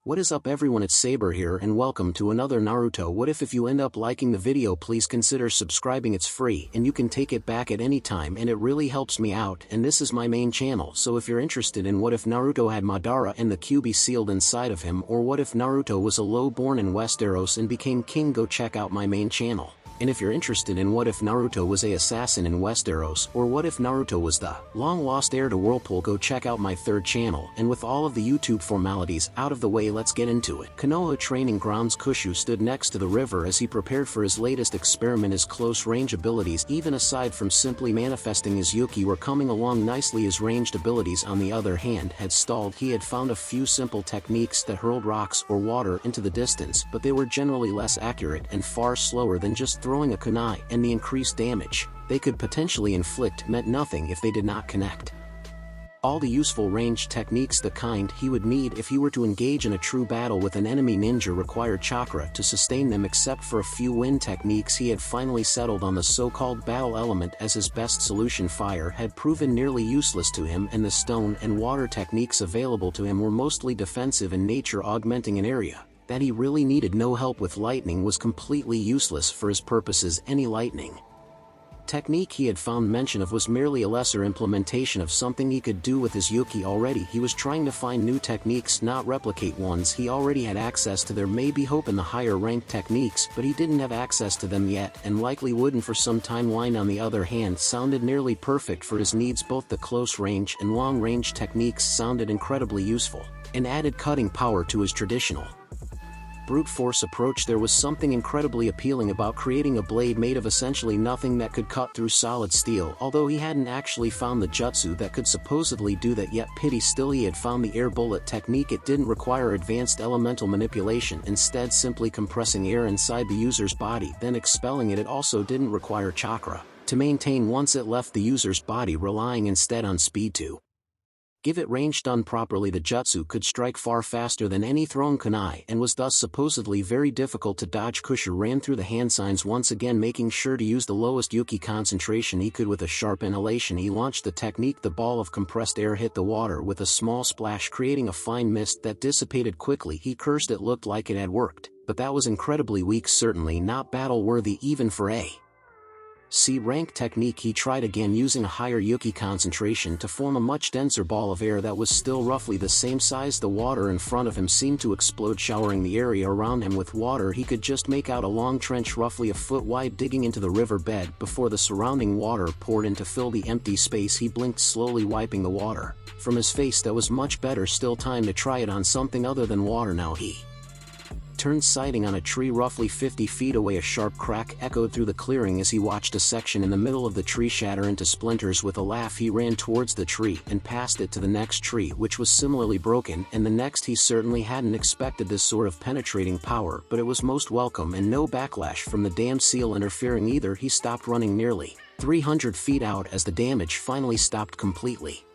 What is up everyone, it's Saber here and welcome to another Naruto What If you end up liking the video, please consider subscribing. It's free and you can take it back at any time and it really helps me out, and this is my main channel, so if you're interested in what if Naruto had Madara and the Kyubi sealed inside of him, or what if Naruto was a low born in Westeros and became king, go check out my main channel. And if you're interested in what if Naruto was a assassin in Westeros, or what if Naruto was the long-lost heir to Whirlpool, go check out my third channel. And with all of the YouTube formalities out of the way, let's get into it. Konoha training grounds. Kushu stood next to the river as he prepared for his latest experiment. His close-range abilities, even aside from simply manifesting his Yuki, were coming along nicely. His ranged abilities, on the other hand, had stalled. He had found a few simple techniques that hurled rocks or water into the distance, but they were generally less accurate and far slower than just throwing a kunai, and the increased damage they could potentially inflict meant nothing if they did not connect. All the useful ranged techniques, the kind he would need if he were to engage in a true battle with an enemy ninja, required chakra to sustain them. Except for a few wind techniques, he had finally settled on the so-called battle element as his best solution. Fire had proven nearly useless to him, and the stone and water techniques available to him were mostly defensive in nature, augmenting an area that he really needed no help with. Lightning was completely useless for his purposes. Any lightning technique he had found mention of was merely a lesser implementation of something he could do with his Yuki already. He was trying to find new techniques, not replicate ones he already had access to. There may be hope in the higher ranked techniques, but he didn't have access to them yet, and likely wouldn't for some time. Line, on the other hand, sounded nearly perfect for his needs. Both the close range and long range techniques sounded incredibly useful, and added cutting power to his traditional brute force approach. There was something incredibly appealing about creating a blade made of essentially nothing that could cut through solid steel, although he hadn't actually found the jutsu that could supposedly do that yet. Pity still, he had found the air bullet technique. It didn't require advanced elemental manipulation, instead simply compressing air inside the user's body, then expelling it. It also didn't require chakra to maintain once it left the user's body, relying instead on speed to give it range. Done properly, the jutsu could strike far faster than any thrown kunai, and was thus supposedly very difficult to dodge. Kushu ran through the hand signs once again, making sure to use the lowest Yuki concentration he could. With a sharp inhalation, he launched the technique. The ball of compressed air hit the water with a small splash, creating a fine mist that dissipated quickly. He cursed. It looked like it had worked, but that was incredibly weak, certainly not battle-worthy even for a C-rank technique. He tried again, using a higher Yuki concentration to form a much denser ball of air that was still roughly the same size. The water in front of him seemed to explode, showering the area around him with water. He could just make out a long trench roughly a foot wide digging into the river bed before the surrounding water poured in to fill the empty space. He blinked slowly, wiping the water from his face. That was much better. Still time to try it on something other than water now. He turned, sighting on a tree roughly 50 feet away. A sharp crack echoed through the clearing as he watched a section in the middle of the tree shatter into splinters. With a laugh, he ran towards the tree and passed it to the next tree, which was similarly broken, and the next. He certainly hadn't expected this sort of penetrating power, but it was most welcome, and no backlash from the damn seal interfering either. He stopped running nearly 300 feet out as the damage finally stopped completely.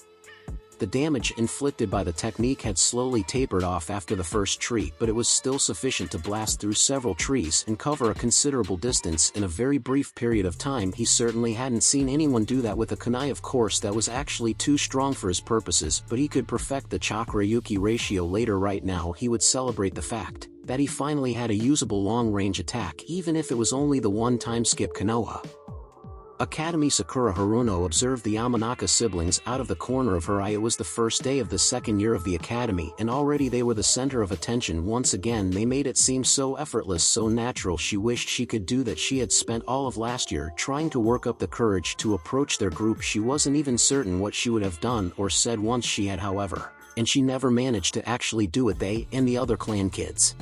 The damage inflicted by the technique had slowly tapered off after the first tree, but it was still sufficient to blast through several trees and cover a considerable distance in a very brief period of time. He certainly hadn't seen anyone do that with a kunai. Of course, that was actually too strong for his purposes, but he could perfect the chakra-yuki ratio later. Right now, he would celebrate the fact that he finally had a usable long-range attack, even if it was only the one-time skip. Konoha Academy. Sakura Haruno observed the Yamanaka siblings out of the corner of her eye. It was the first day of the second year of the academy, and already they were the center of attention once again. They made it seem so effortless, so natural. She wished she could do that. She had spent all of last year trying to work up the courage to approach their group. She wasn't even certain what she would have done or said once she had, however, and she never managed to actually do it. They and the other clan kids,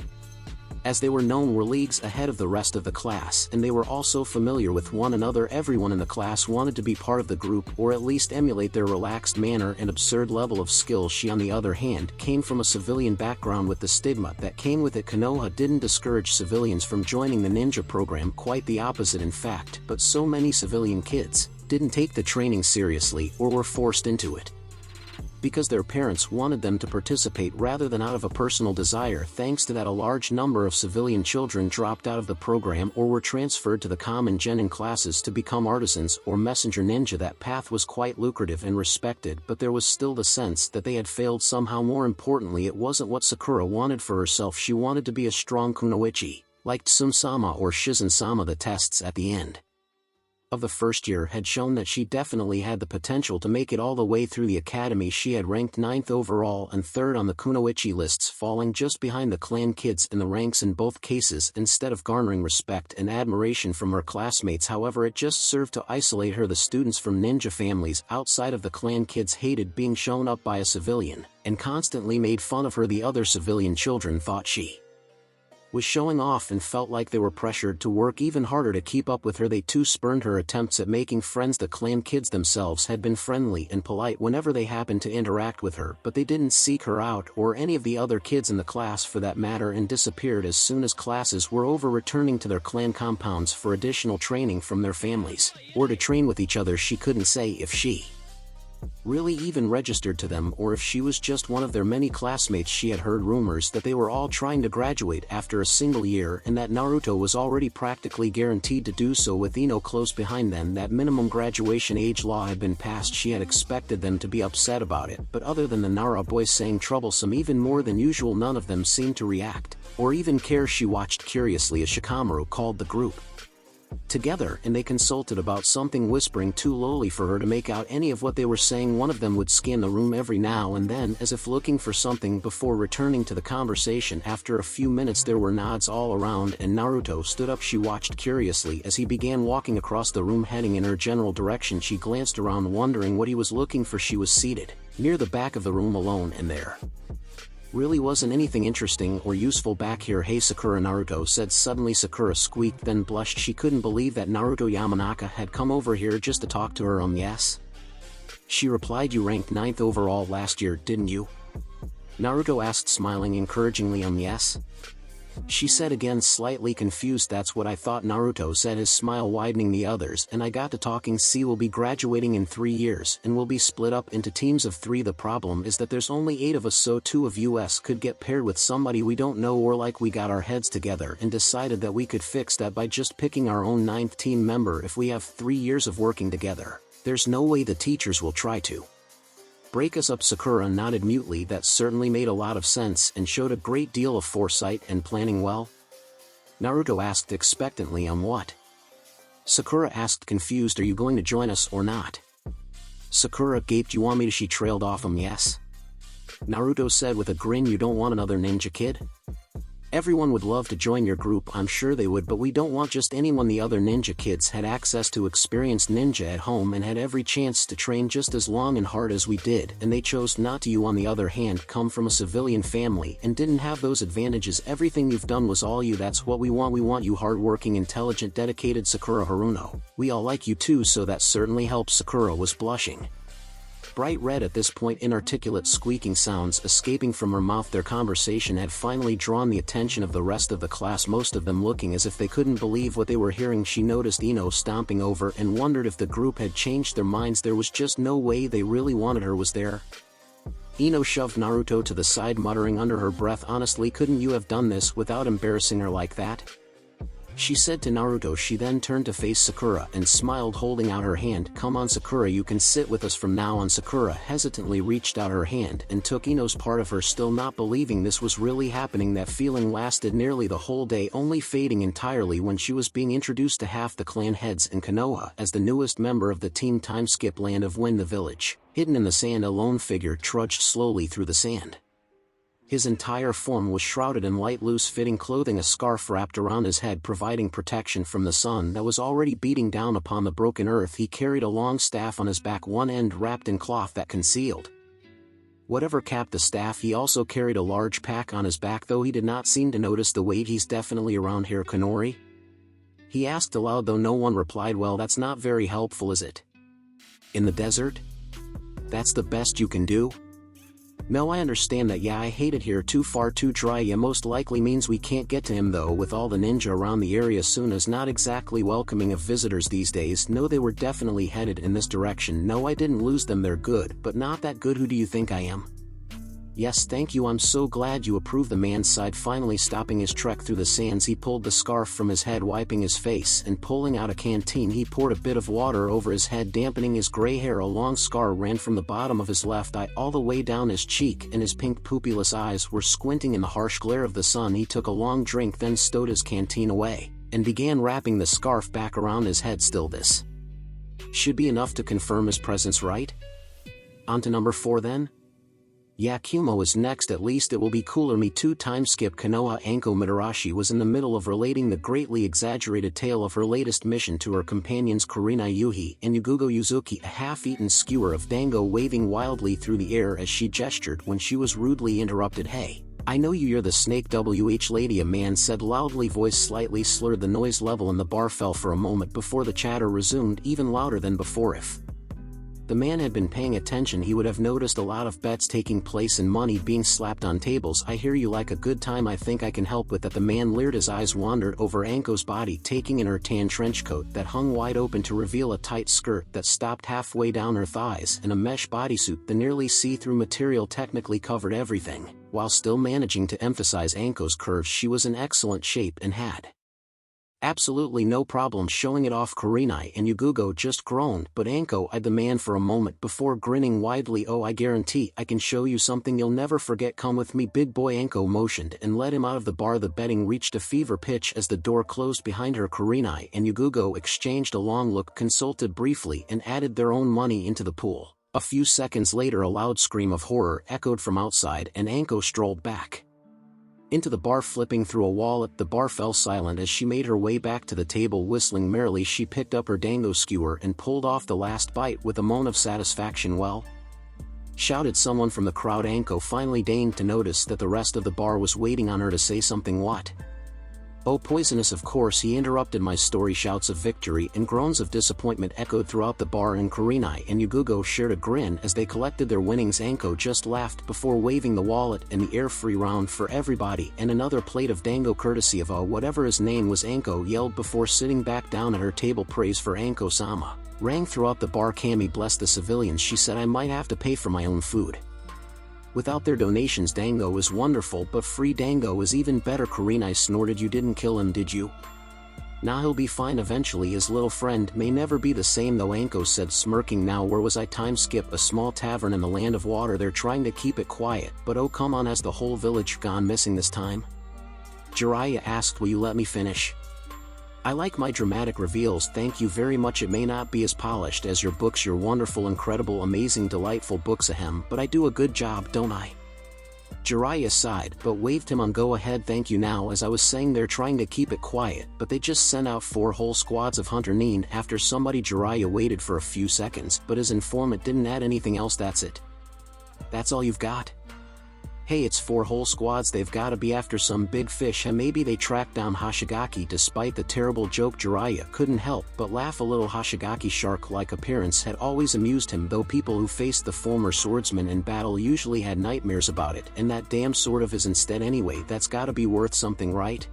as they were known, were leagues ahead of the rest of the class, and they were also familiar with one another. Everyone in the class wanted to be part of the group, or at least emulate their relaxed manner and absurd level of skill. She, on the other hand, came from a civilian background with the stigma that came with it. Konoha didn't discourage civilians from joining the ninja program, quite the opposite in fact, but so many civilian kids didn't take the training seriously or were forced into it. because their parents wanted them to participate rather than out of a personal desire. Thanks to that, a large number of civilian children dropped out of the program or were transferred to the common genin classes to become artisans or messenger ninja. That path was quite lucrative and respected, but there was still the sense that they had failed somehow. More importantly, it wasn't what Sakura wanted for herself. She wanted to be a strong kunoichi, like Tsum-sama or Shizen-sama. The tests at the end of the first year had shown that she definitely had the potential to make it all the way through the academy. She had ranked 9th overall and 3rd on the kunoichi lists, falling just behind the clan kids in the ranks in both cases. Instead of garnering respect and admiration from her classmates, however, it just served to isolate her. The students from ninja families outside of the clan kids hated being shown up by a civilian, and constantly made fun of her. The other civilian children thought she was showing off and felt like they were pressured to work even harder to keep up with her. They too spurned her attempts at making friends. The clan kids themselves had been friendly and polite whenever they happened to interact with her, but they didn't seek her out or any of the other kids in the class for that matter, and disappeared as soon as classes were over, returning to their clan compounds for additional training from their families, or to train with each other. She couldn't say if she really even registered to them or if she was just one of their many classmates. She had heard rumors that they were all trying to graduate after a single year, and that Naruto was already practically guaranteed to do so with Ino close behind them. That minimum graduation age law had been passed. She had expected them to be upset about it, but other than the Nara boys saying troublesome even more than usual, none of them seemed to react or even care. She watched curiously as Shikamaru called the group together, and they consulted about something, whispering too lowly for her to make out any of what they were saying. One of them would scan the room every now and then as if looking for something before returning to the conversation. After a few minutes there were nods all around and Naruto stood up. She watched curiously as he began walking across the room, heading in her general direction. She glanced around wondering what he was looking for. She was seated near the back of the room alone, and there really wasn't anything interesting or useful back here. "Hey Sakura," Naruto said suddenly. Sakura squeaked, then blushed. She couldn't believe that Naruto Yamanaka had come over here just to talk to her. Yes, she replied. "You ranked 9th overall last year, didn't you?" Naruto asked, smiling encouragingly. Yes, she said again, slightly confused. "That's what I thought," Naruto said, his smile widening. "The others and I got to talking. See, we'll be graduating in 3 years and we'll be split up into teams of 3. The problem is that there's only 8 of us, so 2 of us could get paired with somebody we don't know, or like we got our heads together and decided that we could fix that by just picking our own 9th team member. If we have 3 years of working together, there's no way the teachers will try to break us up." Sakura nodded mutely. That certainly made a lot of sense and showed a great deal of foresight and planning. "Well?" Naruto asked expectantly. What?" Sakura asked, confused. "Are you going to join us or not?" Sakura gaped. "You want me to?" She trailed off. Yes," Naruto said with a grin. "You don't want another ninja kid? Everyone would love to join your group, I'm sure they would, but we don't want just anyone." The other ninja kids had access to experienced ninja at home and had every chance to train just as long and hard as we did, and they chose not to. You, on the other hand, come from a civilian family and didn't have those advantages. Everything you've done was all you. That's what we want. We want you hardworking, intelligent, dedicated." Sakura Haruno, "We all like you too, so that certainly helps." Sakura was blushing bright red at this point, inarticulate squeaking sounds escaping from her mouth. Their conversation had finally drawn the attention of the rest of the class, most of them looking as if they couldn't believe what they were hearing. She noticed Ino stomping over and wondered if the group had changed their minds. There was just no way they really wanted her, was there? Ino shoved Naruto to the side, muttering under her breath, "Honestly, couldn't you have done this without embarrassing her like that?" she said to Naruto. She then turned to face Sakura and smiled, holding out her hand. "Come on Sakura, you can sit with us from now on." Sakura hesitantly reached out her hand and took Ino's part of her, still not believing this was really happening. That feeling lasted nearly the whole day, only fading entirely when she was being introduced to half the clan heads in Konoha as the newest member of the team. Time skip land of when the village, hidden in the sand, a lone figure trudged slowly through the sand. His entire form was shrouded in light, loose-fitting clothing, a scarf wrapped around his head providing protection from the sun that was already beating down upon the broken earth. He carried a long staff on his back, one end wrapped in cloth that concealed whatever capped the staff. He also carried a large pack on his back, though he did not seem to notice the weight. "He's definitely around here, Konori?" he asked aloud, though no one replied. "Well, that's not very helpful, is it? In the desert? That's the best you can do?" No, I understand that. Yeah, I hate it here, too far too dry. Yeah, most likely means we can't get to him though, with all the ninja around the area soon as not exactly welcoming of visitors these days. No, they were definitely headed in this direction. No, I didn't lose them, they're good, but not that good. Who do you think I am? Yes, thank you, I'm so glad you approve. The man sighed, finally stopping his trek through the sands. He pulled the scarf from his head, wiping his face, and pulling out a canteen he poured a bit of water over his head, dampening his gray hair. A long scar ran from the bottom of his left eye all the way down his cheek, and his pink pupilless eyes were squinting in the harsh glare of the sun. He took a long drink, then stowed his canteen away, and began wrapping the scarf back around his head. Still, this should be enough to confirm his presence, right? On to number 4 then? Yeah, Kumo is next. At least it will be cooler. Me too. Time skip. Konoha. Anko Mitarashi was in the middle of relating the greatly exaggerated tale of her latest mission to her companions Kurenai Yuhi and Yugugo Yuzuki, a half-eaten skewer of dango waving wildly through the air as she gestured, when she was rudely interrupted. Hey, I know you're the snake WH lady, a man said loudly, voice slightly slurred. The noise level in the bar fell for a moment before the chatter resumed, even louder than before. If the man had been paying attention, he would have noticed a lot of bets taking place and money being slapped on tables. I hear you like a good time. I think I can help with that. The man leered. His eyes wandered over Anko's body, taking in her tan trench coat that hung wide open to reveal a tight skirt that stopped halfway down her thighs, and a mesh bodysuit. The nearly see-through material technically covered everything, while still managing to emphasize Anko's curves. She was in excellent shape and had absolutely no problem showing it off. Kurenai and Yugugo just groaned, but Anko eyed the man for a moment before grinning widely. Oh, I guarantee I can show you something you'll never forget. Come with me, big boy. Anko motioned and led him out of the bar. The betting reached a fever pitch as the door closed behind her. Kurenai and Yugugo exchanged a long look, consulted briefly, and added their own money into the pool. A few seconds later, a loud scream of horror echoed from outside, and Anko strolled back into the bar, flipping through a wallet. The bar fell silent as she made her way back to the table, whistling merrily. She picked up her dango skewer and pulled off the last bite with a moan of satisfaction. Well, shouted someone from the crowd. Anko finally deigned to notice that the rest of the bar was waiting on her to say something. What? Oh, poisonous, of course, he interrupted my story. Shouts of victory and groans of disappointment echoed throughout the bar, and Kurenai and Yugugo shared a grin as they collected their winnings. Anko just laughed before waving the wallet in the air. Free round for everybody, and another plate of dango courtesy of whatever his name was, Anko yelled before sitting back down at her table. Praise for Anko-sama rang throughout the bar. Kami blessed the civilians. She said, I might have to pay for my own food. Without their donations, dango is wonderful, but free dango is even better. Kurenai snorted. You didn't kill him, did you? Nah, he'll be fine eventually. His little friend may never be the same though, Anko said, smirking. Now where was I? Time skip. A small tavern in the land of water. They're trying to keep it quiet, but oh come on, has the whole village gone missing this time? Jiraiya asked. Will you let me finish? I like my dramatic reveals, thank you very much. It may not be as polished as your books, your wonderful, incredible, amazing, delightful books, ahem, but I do a good job, don't I? Jiraiya sighed, but waved him on. Go ahead, thank you. Now, as I was saying, they're trying to keep it quiet, but they just sent out 4 whole squads of hunter nin after somebody. Jiraiya waited for a few seconds, but his informant didn't add anything else. That's it? That's all you've got? Hey, it's 4 whole squads. They've gotta be after some big fish, and maybe they tracked down Hoshigaki. Despite the terrible joke, Jiraiya couldn't help but laugh a little. Hoshigaki's shark-like appearance had always amused him, though people who faced the former swordsman in battle usually had nightmares about it, and that damn sort of is instead anyway. That's gotta be worth something, right?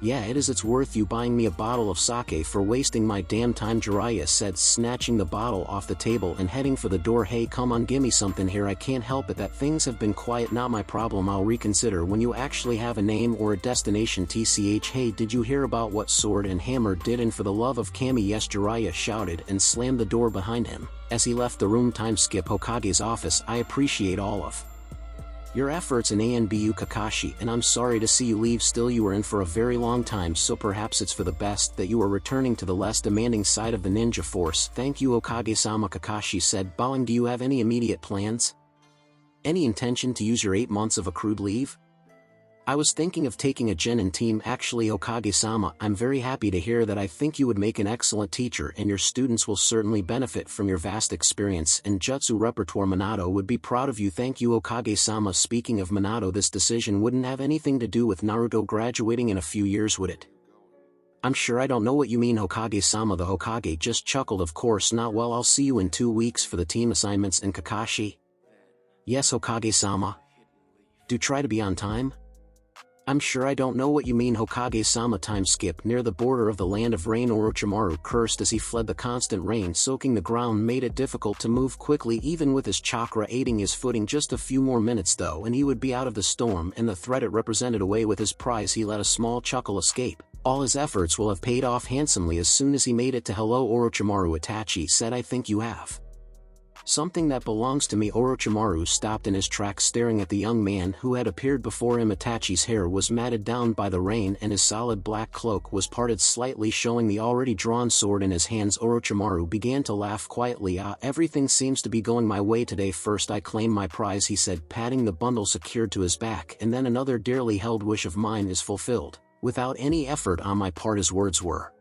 Yeah, it is. It's worth you buying me a bottle of sake for wasting my damn time, Jiraiya said, snatching the bottle off the table and heading for the door. Hey, come on, gimme something here. I can't help it that things have been quiet. Not my problem. I'll reconsider when you actually have a name or a destination. TCH. Hey, did you hear about what Sword and Hammer did? And for the love of Kami, yes, Jiraiya shouted and slammed the door behind him as he left the room. Time skip. Hokage's office. I appreciate all of your efforts in ANBU, Kakashi, and I'm sorry to see you leave. Still, you were in for a very long time, so perhaps it's for the best that you are returning to the less demanding side of the ninja force. Thank you, Okage-sama, Kakashi said, bowing. Do you have any immediate plans? Any intention to use your 8 months of accrued leave? I was thinking of taking a genin team. Actually, Okage-sama, I'm very happy to hear that. I think you would make an excellent teacher, and your students will certainly benefit from your vast experience and jutsu repertoire. Minato would be proud of you. Thank you, Okage-sama. Speaking of Minato, this decision wouldn't have anything to do with Naruto graduating in a few years, would it? I'm sure I don't know what you mean, Hokage-sama. The Hokage just chuckled. Of course not. Well, I'll see you in 2 weeks for the team assignments. And Kakashi, Yes, Hokage-sama. Do try to be on time? I'm sure I don't know what you mean, Hokage-sama. Time skip. Near the border of the land of rain, Orochimaru cursed as he fled. The constant rain soaking the ground made it difficult to move quickly, even with his chakra aiding his footing. Just a few more minutes though and he would be out of the storm and the threat it represented. Away with his prize, he let a small chuckle escape. All his efforts will have paid off handsomely. As soon as he made it to hello Orochimaru, Itachi said, I think you have something that belongs to me. Orochimaru stopped in his tracks, staring at the young man who had appeared before him. Itachi's hair was matted down by the rain and his solid black cloak was parted slightly, showing the already drawn sword in his hands. Orochimaru began to laugh quietly. Everything seems to be going my way today. First I claim my prize, he said, patting the bundle secured to his back, and then another dearly held wish of mine is fulfilled. Without any effort on my part. His words were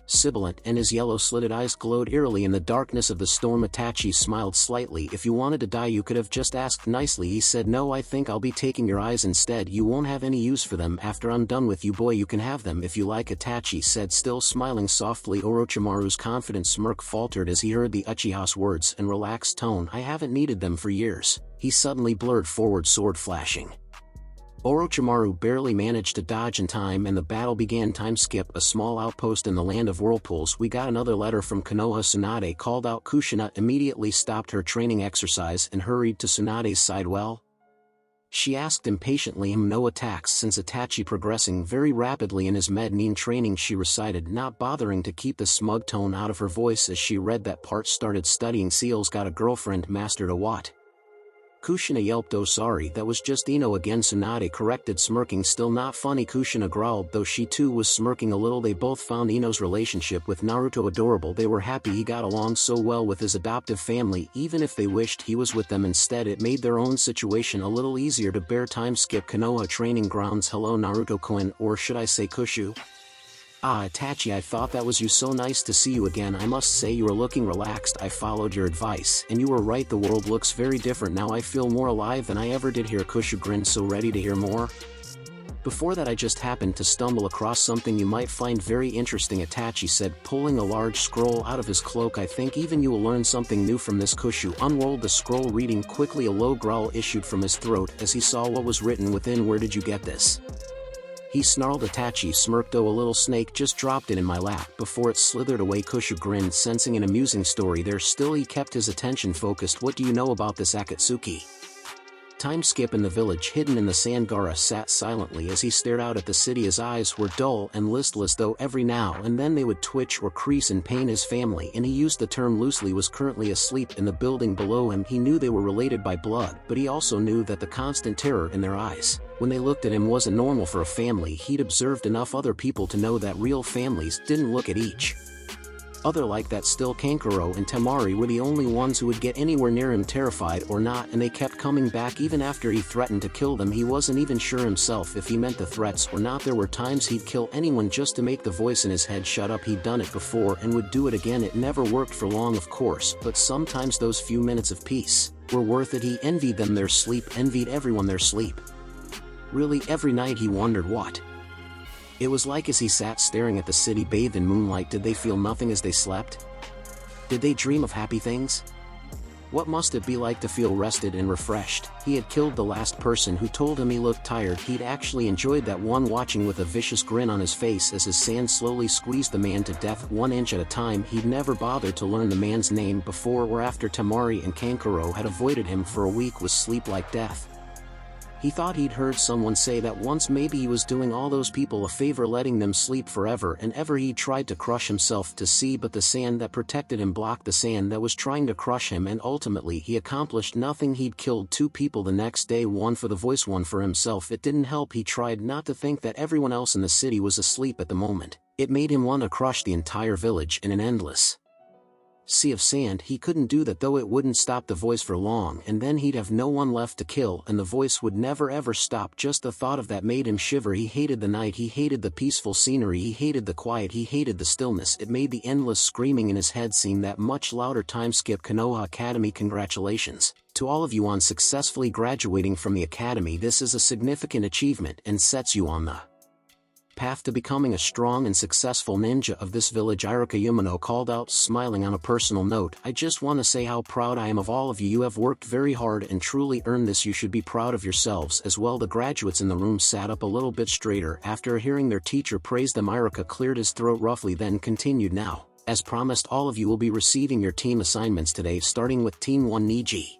sibilant and his yellow-slitted eyes glowed eerily in the darkness of the storm. Itachi smiled slightly. If you wanted to die you could have just asked nicely, he said. No, I think I'll be taking your eyes instead. You won't have any use for them after I'm done with you. Boy, you can have them if you like, Itachi said, still smiling softly. Orochimaru's confident smirk faltered as he heard the Uchiha's words and relaxed tone. I haven't needed them for years. He suddenly blurred forward, sword flashing. Orochimaru barely managed to dodge in time and the battle began. Time skip. A small outpost in the land of whirlpools. We got another letter from Konoha. Tsunade called out. Kushina immediately stopped her training exercise and hurried to Tsunade's side. Well? She asked impatiently. No attacks since Itachi progressing very rapidly in his med-nin training, she recited, not bothering to keep the smug tone out of her voice as she read that part. Started studying seals. Got a girlfriend. Mastered a what? Kushina yelped. Oh sorry, that was just Ino again, Tsunade corrected, smirking. Still not funny, Kushina growled, though she too was smirking a little. They both found Ino's relationship with Naruto adorable. They were happy he got along so well with his adoptive family, even if they wished he was with them instead. It made their own situation a little easier to bear. Time skip. Konoha training grounds. Hello Naruto-kun, or should I say Kushu? Ah, Itachi, I thought that was you. So nice to see you again. I must say you are looking relaxed. I followed your advice, and you were right. The world looks very different now. I feel more alive than I ever did here. Kushu grinned. So ready to hear more? Before that I just happened to stumble across something you might find very interesting, Itachi said, pulling a large scroll out of his cloak. I think even you will learn something new from this. Kushu unrolled the scroll, reading quickly. A low growl issued from his throat as he saw what was written within. Where did you get this? He snarled. Itachi smirked. Oh, a little snake just dropped it in my lap before it slithered away. Kushu grinned, sensing an amusing story there. Still he kept his attention focused. What do you know about this Akatsuki? Time skip. In the village hidden in the sand, Gaara sat silently as he stared out at the city. His eyes were dull and listless, though every now and then they would twitch or crease in pain. His family, and he used the term loosely, was currently asleep in the building below him. He knew they were related by blood, but he also knew that the constant terror in their eyes when they looked at him wasn't normal for a family. He'd observed enough other people to know that real families didn't look at each other like that. Still, Kankuro and Temari were the only ones who would get anywhere near him, terrified or not, and they kept coming back even after he threatened to kill them. He wasn't even sure himself if he meant the threats or not. There were times he'd kill anyone just to make the voice in his head shut up. He'd done it before and would do it again. It never worked for long, of course, but sometimes those few minutes of peace were worth it. He envied them their sleep, envied everyone their sleep. Really, every night he wondered what it was like as he sat staring at the city bathed in moonlight. Did they feel nothing as they slept? Did they dream of happy things? What must it be like to feel rested and refreshed? He had killed the last person who told him he looked tired. He'd actually enjoyed that one, watching with a vicious grin on his face as his sand slowly squeezed the man to death 1 inch at a time. He'd never bothered to learn the man's name before or after Temari and Kankuro had avoided him for a week with sleep like death. He thought he'd heard someone say that once. Maybe he was doing all those people a favor, letting them sleep forever and ever. He tried to crush himself to see, but the sand that protected him blocked the sand that was trying to crush him, and ultimately he accomplished nothing. He'd killed 2 people the next day, one for the voice, one for himself. It didn't help. He tried not to think that everyone else in the city was asleep at the moment. It made him want to crush the entire village in an endless sea of sand. He couldn't do that though. It wouldn't stop the voice for long, and then he'd have no one left to kill, and the voice would never ever stop. Just the thought of that made him shiver. He hated the night, he hated the peaceful scenery, he hated the quiet, he hated the stillness. It made the endless screaming in his head seem that much louder. Time skip. Konoha Academy. Congratulations to all of you on successfully graduating from the academy. This is a significant achievement and sets you on the path to becoming a strong and successful ninja of this village. Iruka Yumino called out, smiling. On a personal note, I just want to say how proud I am of all of you. You have worked very hard and truly earned this. You should be proud of yourselves as well. The graduates in the room sat up a little bit straighter after hearing their teacher praise them. Iruka cleared his throat roughly, then continued, now, as promised, all of you will be receiving your team assignments today, starting with Team 1. Niji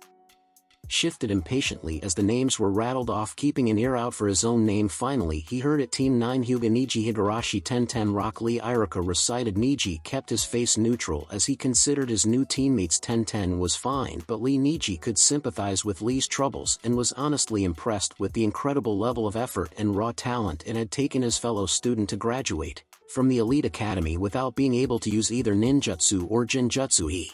shifted impatiently as the names were rattled off, keeping an ear out for his own name. Finally he heard it. Team 9. Hyuga Niji Higurashi 1010 Rock Lee. Iruka recited. Niji kept his face neutral as he considered his new teammates. 1010 was fine, but Lee Niji could sympathize with Lee's troubles and was honestly impressed with the incredible level of effort and raw talent it had taken his fellow student to graduate from the elite academy without being able to use either ninjutsu or genjutsu. He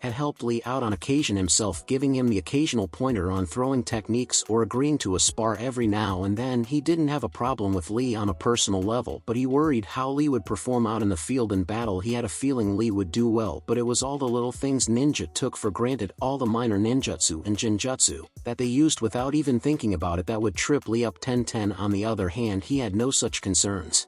had helped Lee out on occasion himself, giving him the occasional pointer on throwing techniques or agreeing to a spar every now and then. He didn't have a problem with Lee on a personal level, but he worried how Lee would perform out in the field in battle. He had a feeling Lee would do well, but it was all the little things ninja took for granted, all the minor ninjutsu and genjutsu that they used without even thinking about it, that would trip Lee up. 1010 on the other hand, he had no such concerns.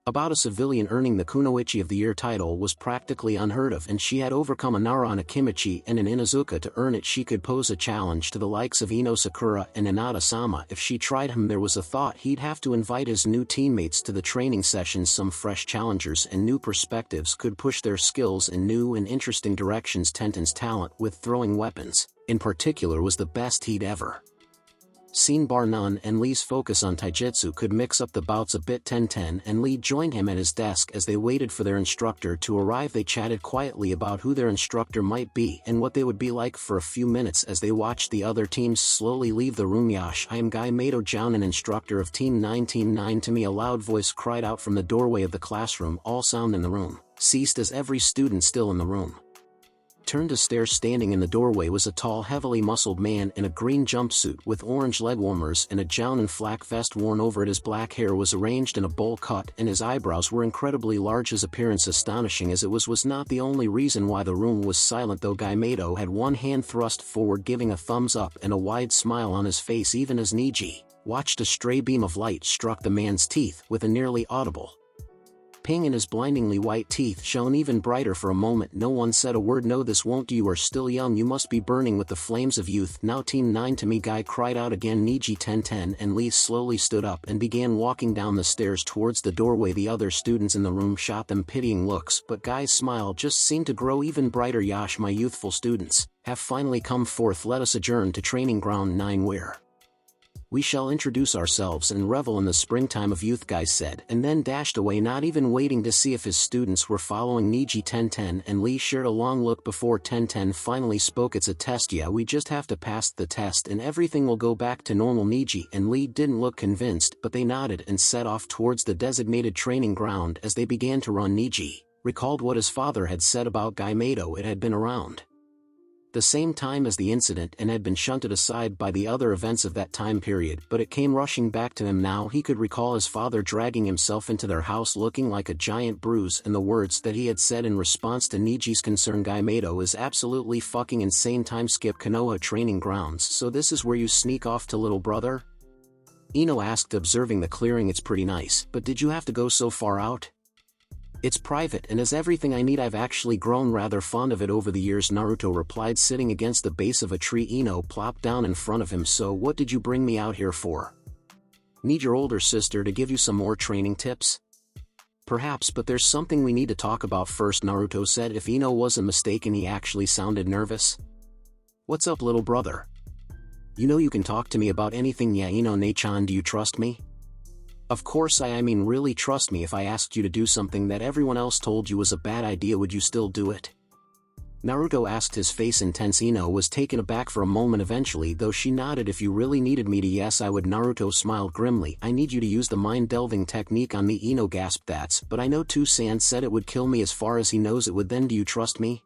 About a civilian earning the Kunoichi of the Year title was practically unheard of, and she had overcome a Nara on a Kimichi and an Inuzuka to earn it. She could pose a challenge to the likes of Ino Sakura and Inada-sama if she tried him. There was a thought he'd have to invite his new teammates to the training sessions. Some fresh challengers and new perspectives could push their skills in new and interesting directions. Tenten's talent with throwing weapons, in particular, was the best he'd ever seen bar none, and Lee's focus on taijutsu could mix up the bouts a bit. 1010 and Lee joined him at his desk as they waited for their instructor to arrive. They chatted quietly about who their instructor might be and what they would be like for a few minutes as they watched the other teams slowly leave the room. Yash, I am Guy Mato Joun, an instructor of Team 9. Team 9 to me, a loud voice cried out from the doorway of the classroom. All sound in the room ceased as every student still in the room turned to stare. Standing in the doorway was a tall, heavily muscled man in a green jumpsuit with orange leg warmers and a Jounin flak vest worn over it. His black hair was arranged in a bowl cut and his eyebrows were incredibly large. His appearance, astonishing as it was not the only reason why the room was silent, though. Guy Mato had one hand thrust forward, giving a thumbs up, and a wide smile on his face even as Niji watched a stray beam of light struck the man's teeth with a nearly audible ping, and his blindingly white teeth shone even brighter for a moment. No one said a word. No, this won't do. You are still young. You must be burning with the flames of youth. Now Team 9 to me, Guy cried out again. Niji 1010 and Lee slowly stood up and began walking down the stairs towards the doorway. The other students in the room shot them pitying looks, but Guy's smile just seemed to grow even brighter. Yash, my youthful students have finally come forth. Let us adjourn to training ground 9 where we shall introduce ourselves and revel in the springtime of youth, Guy said, and then dashed away, not even waiting to see if his students were following. Niji 1010 and Lee shared a long look before 1010 finally spoke. It's a test. Yeah, we just have to pass the test and everything will go back to normal. Niji and Lee didn't look convinced, but they nodded and set off towards the designated training ground. As they began to run, Niji recalled what his father had said about Guy Mato. It had been around the same time as the incident and had been shunted aside by the other events of that time period, but it came rushing back to him now. He could recall his father dragging himself into their house looking like a giant bruise, and the words that he had said in response to Niji's concern. Guy Mato is absolutely fucking insane. Time skip. Konoha training grounds. So this is where you sneak off to, little brother? Ino asked, observing the clearing. It's pretty nice, but did you have to go so far out? It's private and is everything I need. I've actually grown rather fond of it over the years, Naruto replied, sitting against the base of a tree. Ino plopped down in front of him. So what did you bring me out here for? Need your older sister to give you some more training tips? Perhaps, but there's something we need to talk about first, Naruto said. If Ino wasn't mistaken, he actually sounded nervous. What's up, little brother? You know you can talk to me about anything. Yeah, Ino-ne-chan, do you trust me? Of course I mean really trust me. If I asked you to do something that everyone else told you was a bad idea, would you still do it? Naruto asked, his face intense. Ino was taken aback for a moment. Eventually, though, she nodded. If you really needed me to, yes I would. Naruto smiled grimly. I need you to use the mind-delving technique on me. Ino gasped. That's, but I know Toussaint said it would kill me. As far as he knows it would. Then do you trust me?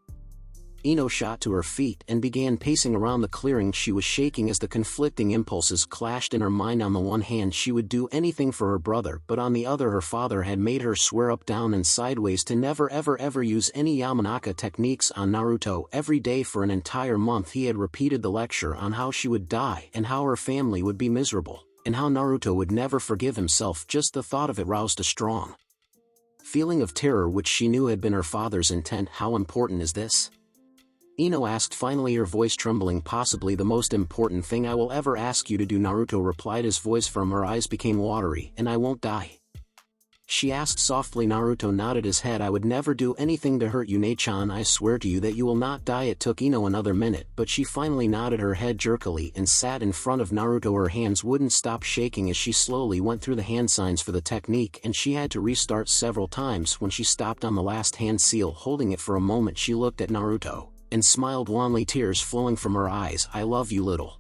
Ino shot to her feet and began pacing around the clearing. She was shaking as the conflicting impulses clashed in her mind. On the one hand, she would do anything for her brother, but on the other, her father had made her swear up, down and sideways to never ever use any Yamanaka techniques on Naruto. Every day for an entire month he had repeated the lecture on how she would die and how her family would be miserable, and how Naruto would never forgive himself. Just the thought of it roused a strong feeling of terror which she knew had been her father's intent. How important is this? Ino asked, finally, her voice trembling. Possibly the most important thing I will ever ask you to do, Naruto replied, his voice firm. Her eyes became watery. And I won't die? She asked softly. Naruto nodded his head. I would never do anything to hurt you, Ne-chan. I swear to you that you will not die. It took Ino another minute, but she finally nodded her head jerkily and sat in front of Naruto. Her hands wouldn't stop shaking as she slowly went through the hand signs for the technique, and she had to restart several times. When she stopped on the last hand seal, holding it for a moment, she looked at Naruto and smiled wanly, tears flowing from her eyes. I love you, little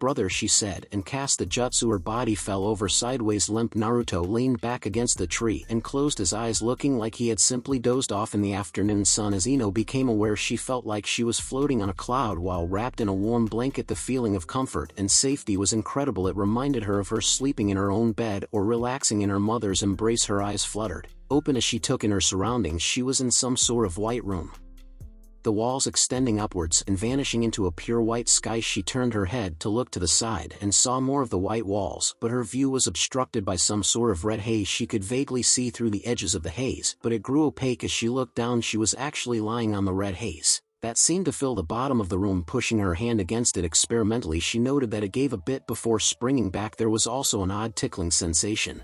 brother, she said, and cast the jutsu. Her body fell over sideways limp. Naruto leaned back against the tree and closed his eyes, looking like he had simply dozed off in the afternoon sun. As Ino became aware, she felt like she was floating on a cloud while wrapped in a warm blanket. The feeling of comfort and safety was incredible. It reminded her of her sleeping in her own bed or relaxing in her mother's embrace. Her eyes fluttered open as she took in her surroundings. She was in some sort of white room, the walls extending upwards and vanishing into a pure white sky. She turned her head to look to the side and saw more of the white walls, but her view was obstructed by some sort of red haze. She could vaguely see through the edges of the haze, but it grew opaque as she looked down. She was actually lying on the red haze that seemed to fill the bottom of the room. Pushing her hand against it experimentally, she noted that it gave a bit before springing back. There was also an odd tickling sensation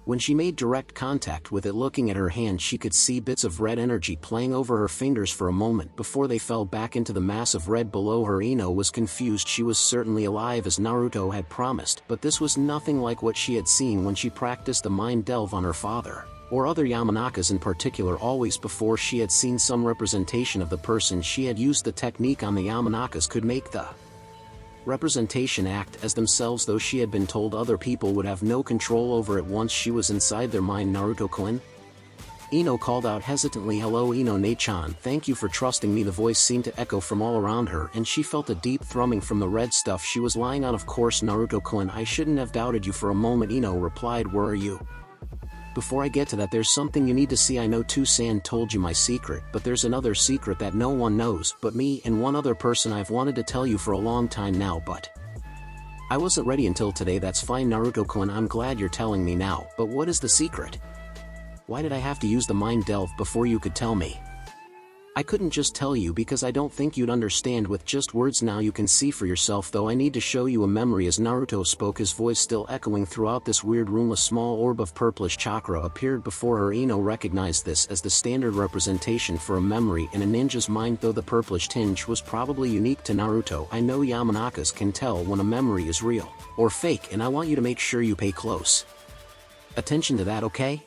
when she made direct contact with it. Looking at her hand, she could see bits of red energy playing over her fingers for a moment before they fell back into the mass of red below her. Ino was confused. She was certainly alive as Naruto had promised, but this was nothing like what she had seen when she practiced the mind delve on her father, or other Yamanakas in particular. Always before, she had seen some representation of the person she had used the technique on. The Yamanakas could make the representation act as themselves, though she had been told other people would have no control over it once she was inside their mind. Naruto-kun? Ino called out hesitantly. Hello, Ino Ne-chan, thank you for trusting me. The voice seemed to echo from all around her, and she felt a deep thrumming from the red stuff she was lying on. Of course, Naruto-kun, I shouldn't have doubted you for a moment, Ino replied. Where are you? Before I get to that, there's something you need to see. I know Toussaint told you my secret, but there's another secret that no one knows but me and one other person. I've wanted to tell you for a long time now, but I wasn't ready until today. That's fine, Naruto-kun, I'm glad you're telling me now, but what is the secret? Why did I have to use the mind delve before you could tell me? I couldn't just tell you because I don't think you'd understand with just words. Now you can see for yourself, though. I need to show you a memory. As Naruto spoke, his voice still echoing throughout this weird room, a small orb of purplish chakra appeared before her. Ino recognized this as the standard representation for a memory in a ninja's mind, though the purplish tinge was probably unique to Naruto. I know Yamanakas can tell when a memory is real or fake, and I want you to make sure you pay close attention to that, okay?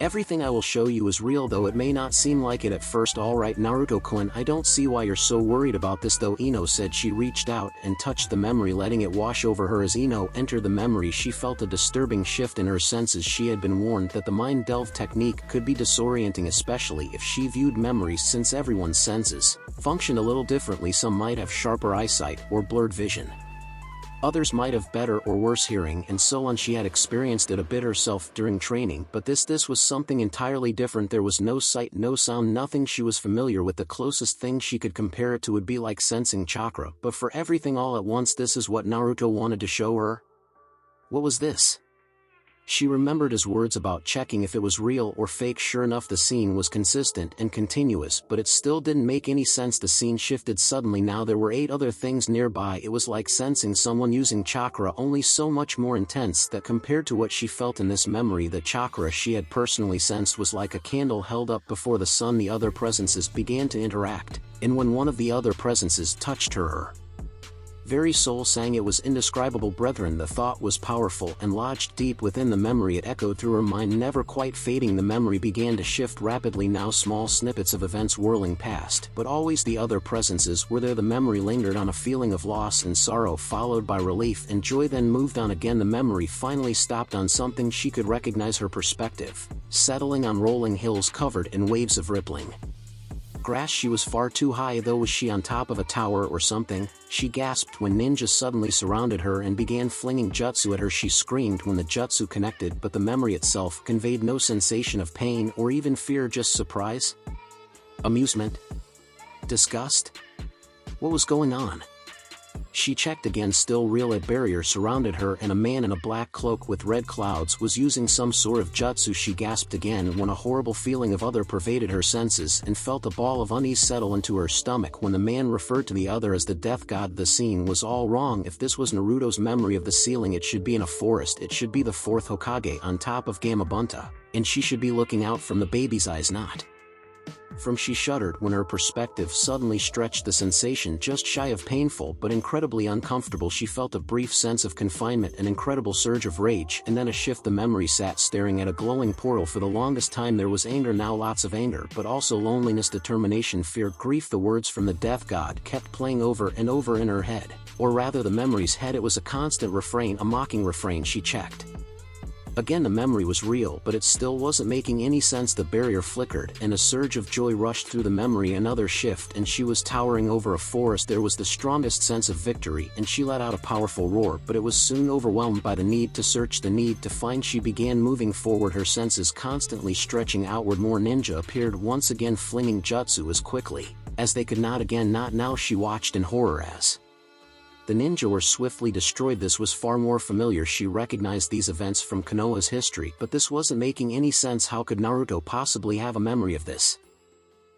Everything I will show you is real, though it may not seem like it at first. Alright, Naruto-kun, I don't see why you're so worried about this, though, Ino said. She reached out and touched the memory, letting it wash over her. As Ino entered the memory, she felt a disturbing shift in her senses. She had been warned that the mind delve technique could be disorienting, especially if she viewed memories, since everyone's senses functioned a little differently. Some might have sharper eyesight or blurred vision, others might have better or worse hearing, and so on. She had experienced it a bit herself during training, but this was something entirely different. There was no sight, no sound, nothing she was familiar with. The closest thing she could compare it to would be like sensing chakra, but for everything all at once. This is what Naruto wanted to show her. What was this? She remembered his words about checking if it was real or fake. Sure enough, the scene was consistent and continuous, but it still didn't make any sense. The scene shifted suddenly. Now there were 8 other things nearby. It was like sensing someone using chakra, only so much more intense that compared to what she felt in this memory. The chakra she had personally sensed was like a candle held up before the sun. The other presences began to interact, and when one of the other presences touched her very soul sang. It was indescribable. Brethren, the thought was powerful and lodged deep within the memory. It echoed through her mind, never quite fading. The memory began to shift rapidly. Now small snippets of events whirling past, but always the other presences were there. The memory lingered on a feeling of loss and sorrow, followed by relief and joy, then moved on again. The memory finally stopped on something she could recognize, her perspective, settling on rolling hills covered in waves of rippling grass. She was far too high, though. Was she on top of a tower or something? She gasped when ninjas suddenly surrounded her and began flinging jutsu at her. She screamed when the jutsu connected, but the memory itself conveyed no sensation of pain or even fear, just surprise, amusement, disgust. What was going on? She checked again, still real. A barrier surrounded her and a man in a black cloak with red clouds was using some sort of jutsu. She gasped again when a horrible feeling of other pervaded her senses and felt a ball of unease settle into her stomach when the man referred to the other as the death god. The scene was all wrong. If this was Naruto's memory of the ceiling, it should be in a forest. It should be the fourth Hokage on top of Gamabunta, and she should be looking out from the baby's eyes, not from. She shuddered when her perspective suddenly stretched, the sensation just shy of painful but incredibly uncomfortable. She felt a brief sense of confinement, an incredible surge of rage, and then a shift. The memory sat staring at a glowing portal. For the longest time there was anger, now lots of anger, but also loneliness, determination, fear, grief. The words from the death god kept playing over and over in her head, or rather the memory's head. It was a constant refrain, a mocking refrain. She checked again. The memory was real, but it still wasn't making any sense. The barrier flickered, and a surge of joy rushed through the memory. Another shift, and she was towering over a forest. There was the strongest sense of victory, and she let out a powerful roar, but it was soon overwhelmed by the need to search, the need to find. She began moving forward, her senses constantly stretching outward. More ninja appeared once again, flinging jutsu as quickly as they could. Not again, not now. She watched in horror as the ninja were swiftly destroyed. This was far more familiar. She recognized these events from Konoha's history, but this wasn't making any sense. How could Naruto possibly have a memory of this?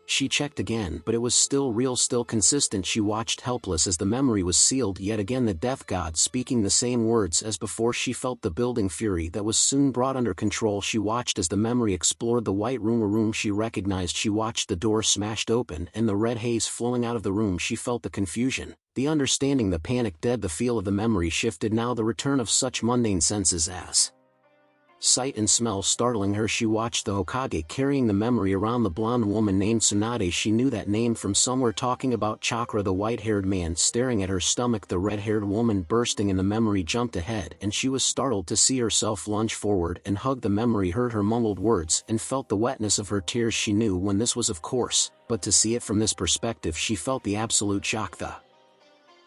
She checked again, but it was still real, still consistent. She watched helpless as the memory was sealed. Yet again the death god speaking the same words as before. She felt the building fury that was soon brought under control. She watched as the memory explored the white room, a room she recognized. She watched the door smashed open and the red haze flowing out of the room. She felt the confusion, the understanding, the panic dead. The feel of the memory shifted now, the return of such mundane senses as sight and smell startling her. She watched the Hokage carrying the memory around, the blonde woman named Tsunade. She knew that name from somewhere, talking about chakra. The white-haired man staring at her stomach, the red-haired woman bursting in the memory jumped ahead, and she was startled to see herself lunge forward and hug the memory, heard her mumbled words, and felt the wetness of her tears. She knew when this was, of course, but to see it from this perspective, she felt the absolute shock, the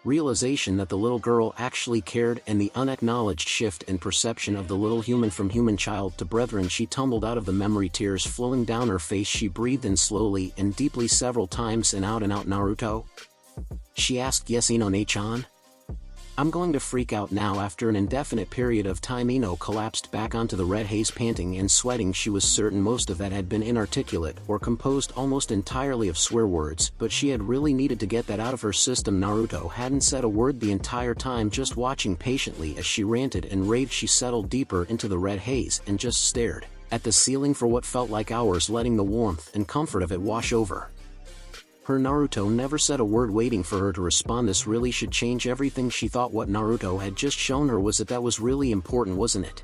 realization that the little girl actually cared, and the unacknowledged shift in perception of the little human from human child to brethren. She tumbled out of the memory, tears flowing down her face. She breathed in slowly and deeply several times, and out. Naruto? She asked. Yes, Ino-ne-chan? I'm going to freak out now. After an indefinite period of time, Ino collapsed back onto the red haze, panting and sweating. She was certain most of that had been inarticulate or composed almost entirely of swear words, but she had really needed to get that out of her system. Naruto hadn't said a word the entire time, just watching patiently as she ranted and raved. She settled deeper into the red haze and just stared at the ceiling for what felt like hours, letting the warmth and comfort of it wash over her. Naruto never said a word, waiting for her to respond. This really should change everything. She thought what Naruto had just shown her was that was really important, wasn't it?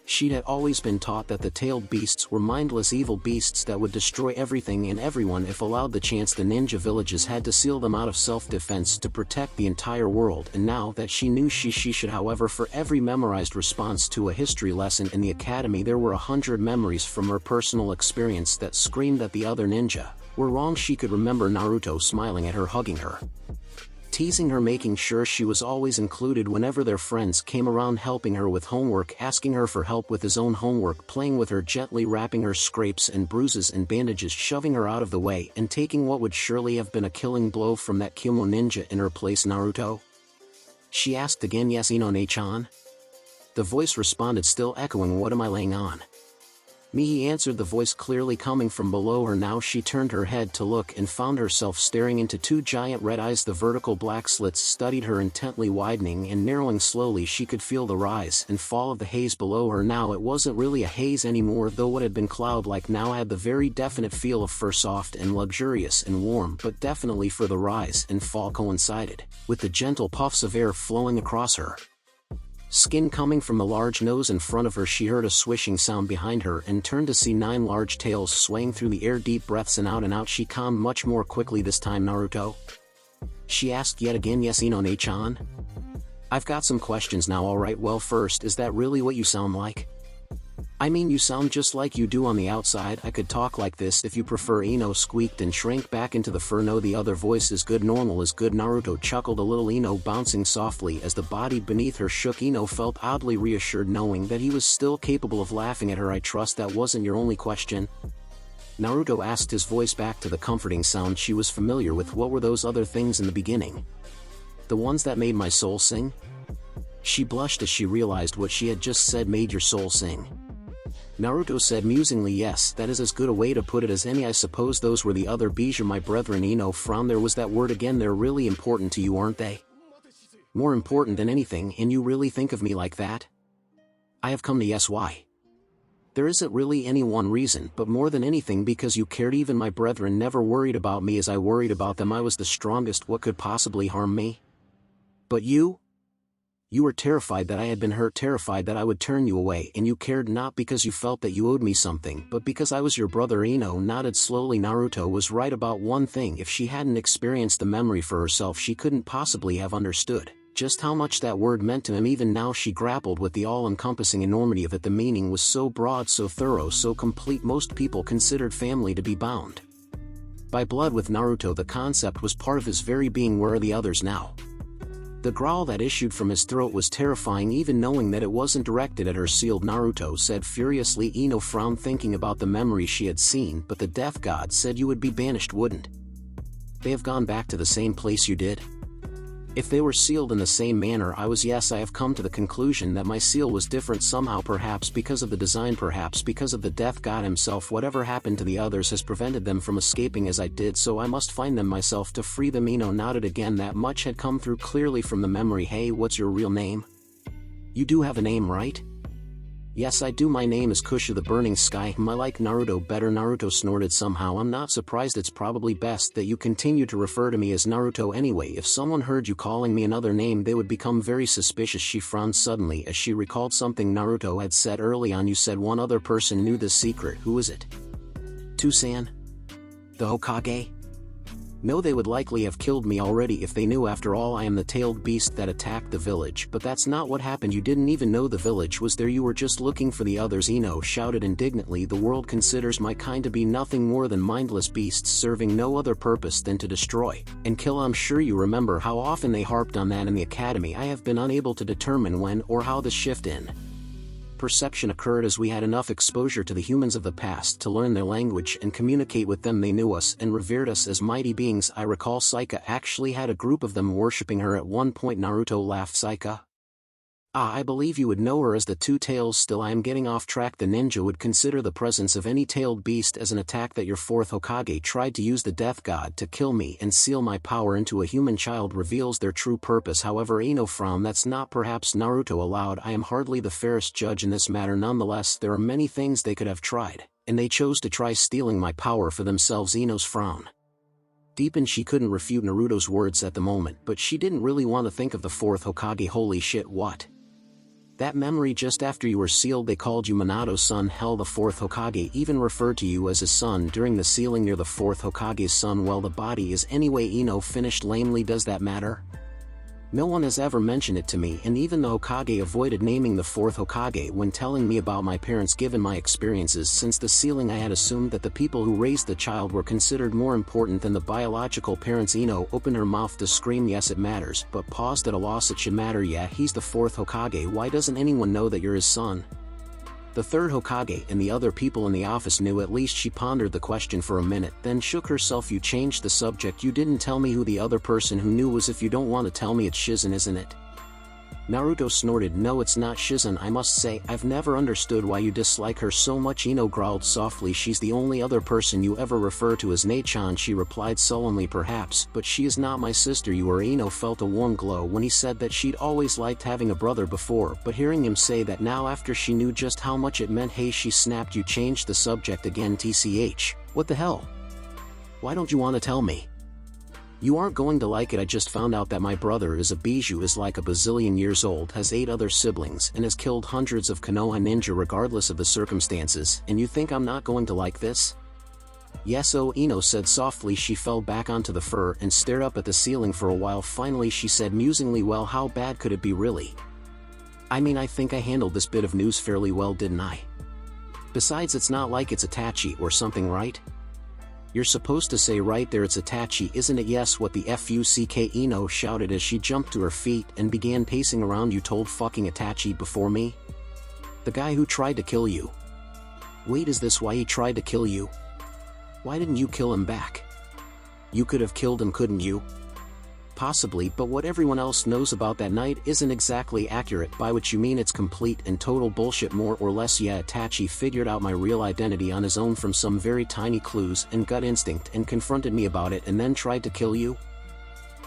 She'd had always been taught that the tailed beasts were mindless evil beasts that would destroy everything and everyone if allowed the chance. The ninja villages had to seal them out of self-defense to protect the entire world, and now that she knew she should. However, for every memorized response to a history lesson in the academy, there were 100 memories from her personal experience that screamed that the other ninja were wrong. She could remember Naruto smiling at her, hugging her, teasing her, making sure she was always included whenever their friends came around, helping her with homework, asking her for help with his own homework, playing with her gently, wrapping her scrapes and bruises and bandages, shoving her out of the way, and taking what would surely have been a killing blow from that Kyumo ninja in her place. Naruto? She asked again. Yes, Ino-ne-chan? The voice responded, still echoing. What am I laying on? Me, he answered, the voice clearly coming from below her. Now she turned her head to look and found herself staring into two giant red eyes. The vertical black slits studied her intently, widening and narrowing slowly. She could feel the rise and fall of the haze below her. Now it wasn't really a haze anymore, though what had been cloud-like now had the very definite feel of fur, soft and luxurious and warm, but definitely for the rise and fall coincided with the gentle puffs of air flowing across her skin coming from the large nose in front of her. She heard a swishing sound behind her and turned to see 9 large tails swaying through the air. Deep breaths in and out. She calmed much more quickly this time. Naruto? She asked yet again. Yes, Ino-ne-chan? I've got some questions now. Alright, well, first, is that really what you sound like? I mean, you sound just like you do on the outside. I could talk like this if you prefer. Ino squeaked and shrank back into the fur. No, the other voice is good. Normal is good. Naruto chuckled a little. Ino bouncing softly as the body beneath her shook. Ino felt oddly reassured knowing that he was still capable of laughing at her. I trust that wasn't your only question? Naruto asked, his voice back to the comforting sound she was familiar with. What were those other things in the beginning? The ones that made my soul sing? She blushed as she realized what she had just said made your soul sing. Naruto said musingly, yes, that is as good a way to put it as any. I suppose those were the other Bijou, my brethren. Ino frowned. There was that word again. They're really important to you, aren't they? More important than anything, and you really think of me like that? I have come to yes why. There isn't really any one reason, but more than anything because you cared. Even my brethren never worried about me as I worried about them. I was the strongest. What could possibly harm me? But you? You were terrified that I had been hurt, terrified that I would turn you away, and you cared not because you felt that you owed me something, but because I was your brother. Ino nodded slowly. Naruto was right about one thing. If she hadn't experienced the memory for herself, she couldn't possibly have understood just how much that word meant to him. Even now she grappled with the all-encompassing enormity of it. The meaning was so broad, so thorough, so complete. Most people considered family to be bound by blood. With Naruto, the concept was part of his very being. Where are the others now? The growl that issued from his throat was terrifying, even knowing that it wasn't directed at her. Sealed, Naruto said furiously. Ino frowned, thinking about the memory she had seen. But the death god said you would be banished, wouldn't they have gone back to the same place you did? If they were sealed in the same manner I was, yes, I have come to the conclusion that my seal was different somehow, perhaps because of the design, perhaps because of the death god himself. Whatever happened to the others has prevented them from escaping as I did, so I must find them myself to free them. Ino nodded again. That much had come through clearly from the memory. Hey, what's your real name? You do have a name, right? Yes, I do. My name is Kusha the Burning Sky. I like Naruto better. Naruto snorted. Somehow I'm not surprised. It's probably best that you continue to refer to me as Naruto anyway. If someone heard you calling me another name, they would become very suspicious. She frowned suddenly as she recalled something Naruto had said early on. You said one other person knew this secret. Who is it? Tusan? The Hokage? No, they would likely have killed me already if they knew. After all, I am the tailed beast that attacked the village. But that's not what happened. You didn't even know the village was there. You were just looking for the others. Ino shouted indignantly. The world considers my kind to be nothing more than mindless beasts serving no other purpose than to destroy and kill. I'm sure you remember how often they harped on that in the academy. I have been unable to determine when or how the shift in perception occurred, as we had enough exposure to the humans of the past to learn their language and communicate with them. They knew us and revered us as mighty beings. I recall Saika actually had a group of them worshipping her at one point. Naruto laughed. Saika? Ah, I believe you would know her as the Two Tails. Still, I am getting off track. The ninja would consider the presence of any tailed beast as an attack. That your fourth Hokage tried to use the death god to kill me and seal my power into a human child reveals their true purpose. However, Ino frowned. That's not perhaps. Naruto allowed. I am hardly the fairest judge in this matter. Nonetheless, there are many things they could have tried, and they chose to try stealing my power for themselves. Ino's frown deepened. She couldn't refute Naruto's words at the moment, but she didn't really want to think of the fourth Hokage. Holy shit, what? That memory just after you were sealed, they called you Minato's son. Hell, the fourth Hokage even referred to you as his son during the sealing. You're the fourth Hokage's son. Well, the body is anyway. Ino finished lamely. Does that matter? No one has ever mentioned it to me, and even the Hokage avoided naming the fourth Hokage when telling me about my parents. Given my experiences since the sealing, I had assumed that the people who raised the child were considered more important than the biological parents. Ino opened her mouth to scream. Yes, it matters, but paused at a loss. It should matter. Yeah, he's the fourth Hokage. Why doesn't anyone know that you're his son? The third Hokage and the other people in the office knew. At least. She pondered the question for a minute, then shook herself. You changed the subject. You didn't tell me who the other person who knew was. If you don't want to tell me, it's Shizen, isn't it? Naruto snorted. No, it's not Shizen. I must say, I've never understood why you dislike her so much. Ino growled softly. She's the only other person you ever refer to as Nei-chan. She replied sullenly. Perhaps, but she is not my sister. You are. Ino felt a warm glow when he said that. She'd always liked having a brother before, but hearing him say that now after she knew just how much it meant. Hey, she snapped. You changed the subject again. TCH. What the hell? Why don't you want to tell me? You aren't going to like it. I just found out that my brother is a Bijou, is like a bazillion years old, has 8 other siblings, and has killed hundreds of Konoha ninja regardless of the circumstances, and you think I'm not going to like this? Yes, oh, Ino said softly. She fell back onto the fur and stared up at the ceiling for a while. Finally she said musingly, well, how bad could it be really? I mean, I think I handled this bit of news fairly well, didn't I? Besides, it's not like it's Itachi or something, right? You're supposed to say right there it's Itachi, isn't it? Yes, what the fuck? Ino shouted as she jumped to her feet and began pacing around. You told fucking Itachi before me? The guy who tried to kill you. Wait, is this why he tried to kill you? Why didn't you kill him back? You could have killed him, couldn't you? Possibly, but what everyone else knows about that night isn't exactly accurate, by which you mean it's complete and total bullshit more or less. Yeah, Itachi figured out my real identity on his own from some very tiny clues and gut instinct and confronted me about it and then tried to kill you?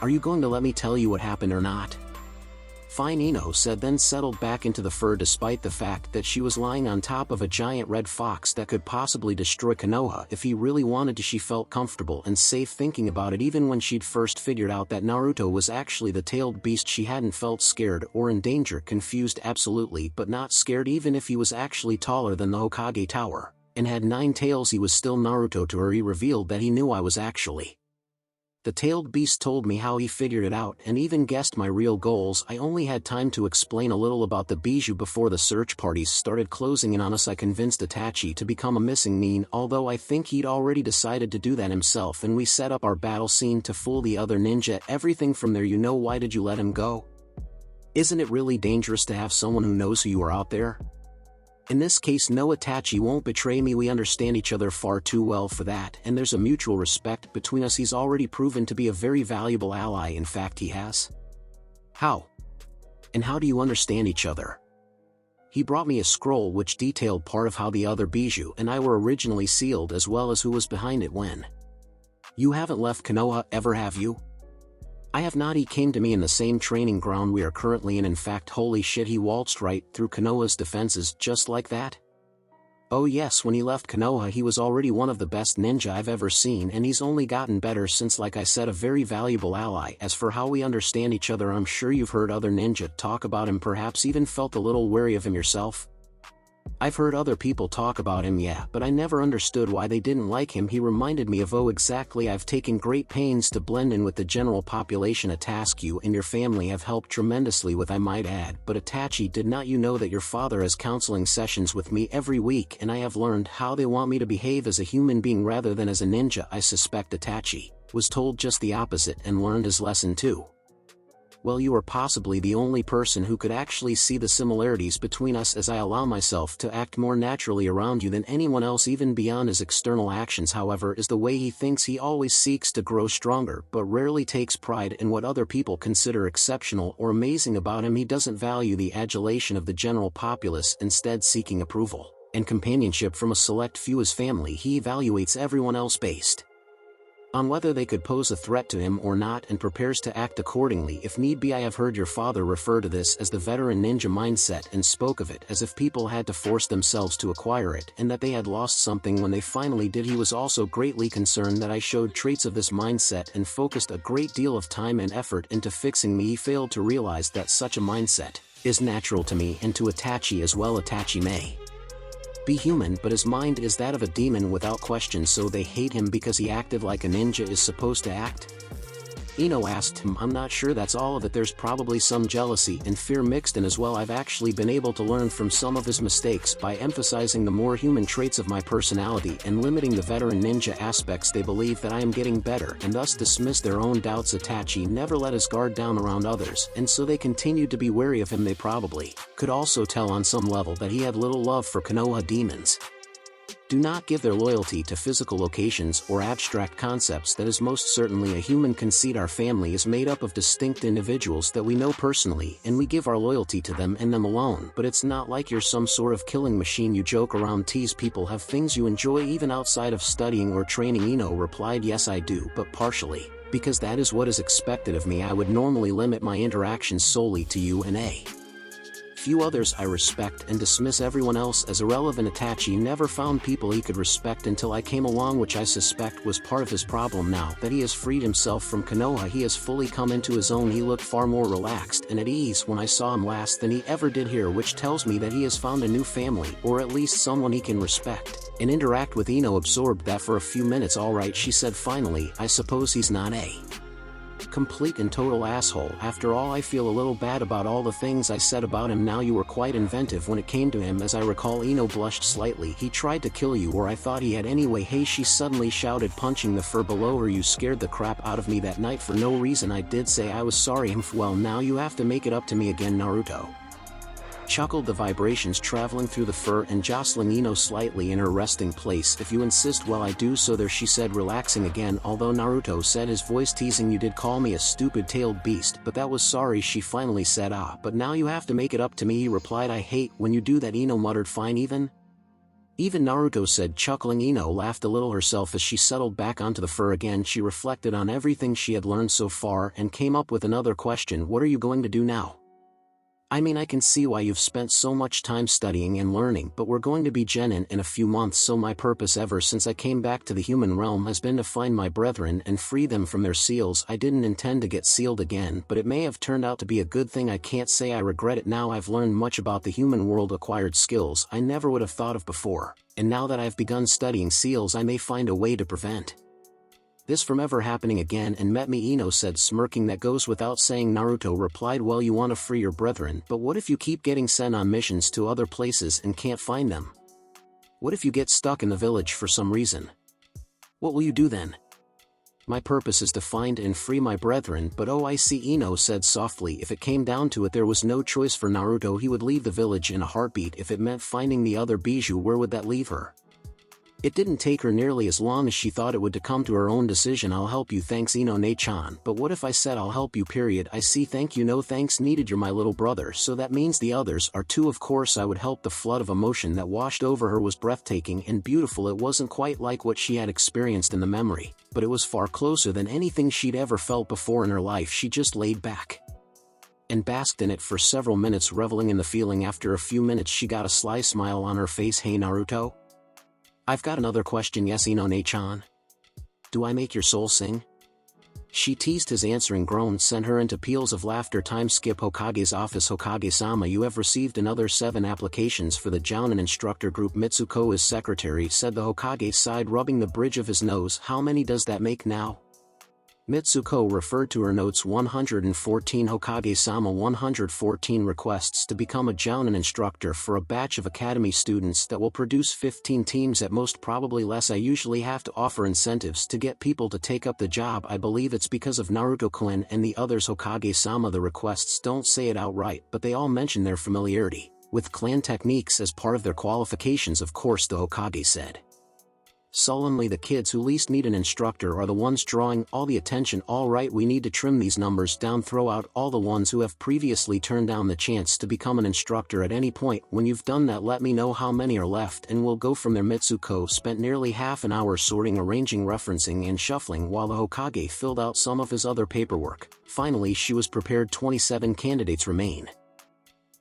Are you going to let me tell you what happened or not? Fine, Ino said, then settled back into the fur despite the fact that she was lying on top of a giant red fox that could possibly destroy Konoha if he really wanted to. She felt comfortable and safe thinking about it. Even when she'd first figured out that Naruto was actually the tailed beast, she hadn't felt scared or in danger. Confused, absolutely, but not scared. Even if he was actually taller than the Hokage Tower and had 9 tails, he was still Naruto to her. He revealed that he knew I was actually the tailed beast, told me how he figured it out, and even guessed my real goals. I only had time to explain a little about the bijou before the search parties started closing in on us. I convinced Itachi to become a missing nin, although I think he'd already decided to do that himself, and we set up our battle scene to fool the other ninja. Everything from there. You know, why did you let him go? Isn't it really dangerous to have someone who knows who you are out there? In this case, no, Itachi won't betray me. We understand each other far too well for that, and there's a mutual respect between us. He's already proven to be a very valuable ally. In fact, he has. How? And how do you understand each other? He brought me a scroll which detailed part of how the other bijou and I were originally sealed, as well as who was behind it. When you haven't left Konoha ever, have you? I have not. He came to me in the same training ground we are currently in. In fact, holy shit, he waltzed right through Konoha's defenses just like that. Oh yes, when he left Konoha he was already one of the best ninja I've ever seen, and he's only gotten better since. Like I said, a very valuable ally. As for how we understand each other, I'm sure you've heard other ninja talk about him, perhaps even felt a little wary of him yourself. I've heard other people talk about him, yeah, but I never understood why they didn't like him. He reminded me of, oh exactly, I've taken great pains to blend in with the general population, a task you and your family have helped tremendously with, I might add. But Itachi, did not you know that your father has counseling sessions with me every week, and I have learned how they want me to behave as a human being rather than as a ninja? I suspect Itachi was told just the opposite and learned his lesson too. Well, you are possibly the only person who could actually see the similarities between us, as I allow myself to act more naturally around you than anyone else, even beyond his external actions. However, is the way he thinks. He always seeks to grow stronger, but rarely takes pride in what other people consider exceptional or amazing about him. He doesn't value the adulation of the general populace, instead seeking approval and companionship from a select few. His family, he evaluates everyone else based on whether they could pose a threat to him or not, and prepares to act accordingly if need be. I have heard your father refer to this as the veteran ninja mindset, and spoke of it as if people had to force themselves to acquire it, and that they had lost something when they finally did. He was also greatly concerned that I showed traits of this mindset and focused a great deal of time and effort into fixing me. He failed to realize that such a mindset is natural to me and to Itachi as well. Itachi may be human, but his mind is that of a demon without question, so they hate him because he acted like a ninja is supposed to act? Ino asked him. I'm not sure that's all of it. There's probably some jealousy and fear mixed in as well. I've actually been able to learn from some of his mistakes by emphasizing the more human traits of my personality and limiting the veteran ninja aspects. They believe that I am getting better and thus dismiss their own doubts. Itachi never let his guard down around others, and so they continued to be wary of him. They probably could also tell on some level that he had little love for Konoha demons. Do not give their loyalty to physical locations or abstract concepts. That is most certainly a human conceit. Our family is made up of distinct individuals that we know personally, and we give our loyalty to them and them alone. But it's not like you're some sort of killing machine. You joke around, tease people, have things you enjoy even outside of studying or training. Ino replied, yes I do, but partially because that is what is expected of me. I would normally limit my interactions solely to you and a few others I respect, and dismiss everyone else as irrelevant. Itachi never found people he could respect until I came along, which I suspect was part of his problem. Now that he has freed himself from Konoha, he has fully come into his own. He looked far more relaxed and at ease when I saw him last than he ever did here, which tells me that he has found a new family, or at least someone he can respect and interact with. Ino absorbed that for a few minutes. All right, she said finally, I suppose he's not a complete and total asshole. After all, I feel a little bad about all the things I said about him. Now you were quite inventive when it came to him, as I recall. Ino blushed slightly. He tried to kill you, or I thought he had anyway. Hey, she suddenly shouted, punching the fur below her. You scared the crap out of me that night for no reason. I did say I was sorry. Well, now you have to make it up to me again, Naruto. chuckled the vibrations traveling through the fur and jostling Ino slightly in her resting place. If you insist, well, I do so there, she said, relaxing again. Although Naruto said, his voice teasing, you did call me a stupid-tailed beast, but that was sorry, she finally said. But now you have to make it up to me, he replied. I hate when you do that, Ino muttered. Fine, even Naruto said, chuckling. Ino laughed a little herself as she settled back onto the fur again. She reflected on everything she had learned so far and came up with another question. What are you going to do now? I mean, I can see why you've spent so much time studying and learning, but we're going to be Genin in a few months, so my purpose ever since I came back to the human realm has been to find my brethren and free them from their seals. I didn't intend to get sealed again, but it may have turned out to be a good thing. I can't say I regret it now. I've learned much about the human world, acquired skills I never would have thought of before, and now that I've begun studying seals, I may find a way to prevent this from ever happening again. And met me, Ino said, smirking. That goes without saying, Naruto replied. Well, you want to free your brethren, but what if you keep getting sent on missions to other places and can't find them? What if you get stuck in the village for some reason? What will you do then? My purpose is to find and free my brethren, but oh, I see, Ino said softly. If it came down to it, there was no choice for Naruto. He would leave the village in a heartbeat. If it meant finding the other Bijou, where would that leave her? It didn't take her nearly as long as she thought it would to come to her own decision. I'll help you, thanks, Ino-ne-chan. But what if I said I'll help you, period? I see, thank you, no thanks needed. You're my little brother, so that means the others are too. Of course I would help. The flood of emotion that washed over her was breathtaking and beautiful. It wasn't quite like what she had experienced in the memory, but it was far closer than anything she'd ever felt before in her life. She just laid back and basked in it for several minutes, reveling in the feeling. After a few minutes she got a sly smile on her face. Hey Naruto, I've got another question. Yes, Ino-ne-chan? Do I make your soul sing? She teased. His answering groan sent her into peals of laughter. Time skip. Hokage's office. Hokage-sama, you have received another 7 applications for the Jounin instructor group. Mitsuko is secretary, said the Hokage, sighed, rubbing the bridge of his nose. How many does that make now? Mitsuko referred to her notes. 114. Hokage-sama, 114 requests to become a Jounin instructor for a batch of academy students that will produce 15 teams at most, probably less. I usually have to offer incentives to get people to take up the job. I believe it's because of Naruto-kun and the others. Hokage-sama, the requests don't say it outright, but they all mention their familiarity with clan techniques as part of their qualifications. Of course, the Hokage said sullenly. The kids who least need an instructor are the ones drawing all the attention. All right, we need to trim these numbers down. Throw out all the ones who have previously turned down the chance to become an instructor at any point. When you've done that, let me know how many are left and we'll go from there. Mitsuko spent nearly half an hour sorting, arranging, referencing, and shuffling while the Hokage filled out some of his other paperwork. Finally she was prepared. 27 candidates remain.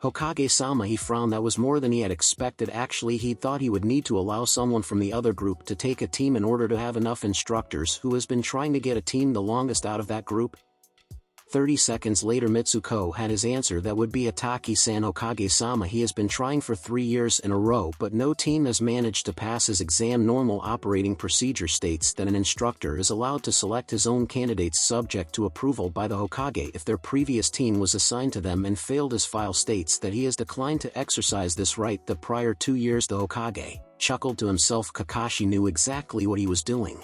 Hokage-sama, he frowned. That was more than he had expected. Actually, he thought he would need to allow someone from the other group to take a team in order to have enough instructors. Who has been trying to get a team the longest out of that group? 30 seconds later Mitsuko had his answer. That would be Ataki-san. Hokage-sama, he has been trying for 3 years in a row, but no team has managed to pass his exam. Normal operating procedure states that an instructor is allowed to select his own candidates subject to approval by the Hokage if their previous team was assigned to them and failed. His file states that he has declined to exercise this right the prior 2 years. The Hokage chuckled to himself. Kakashi knew exactly what he was doing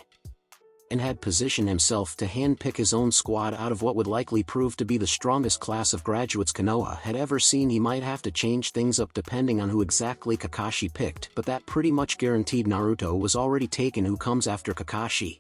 and had positioned himself to handpick his own squad out of what would likely prove to be the strongest class of graduates Konoha had ever seen. He might have to change things up depending on who exactly Kakashi picked, but that pretty much guaranteed Naruto was already taken. Who comes after Kakashi?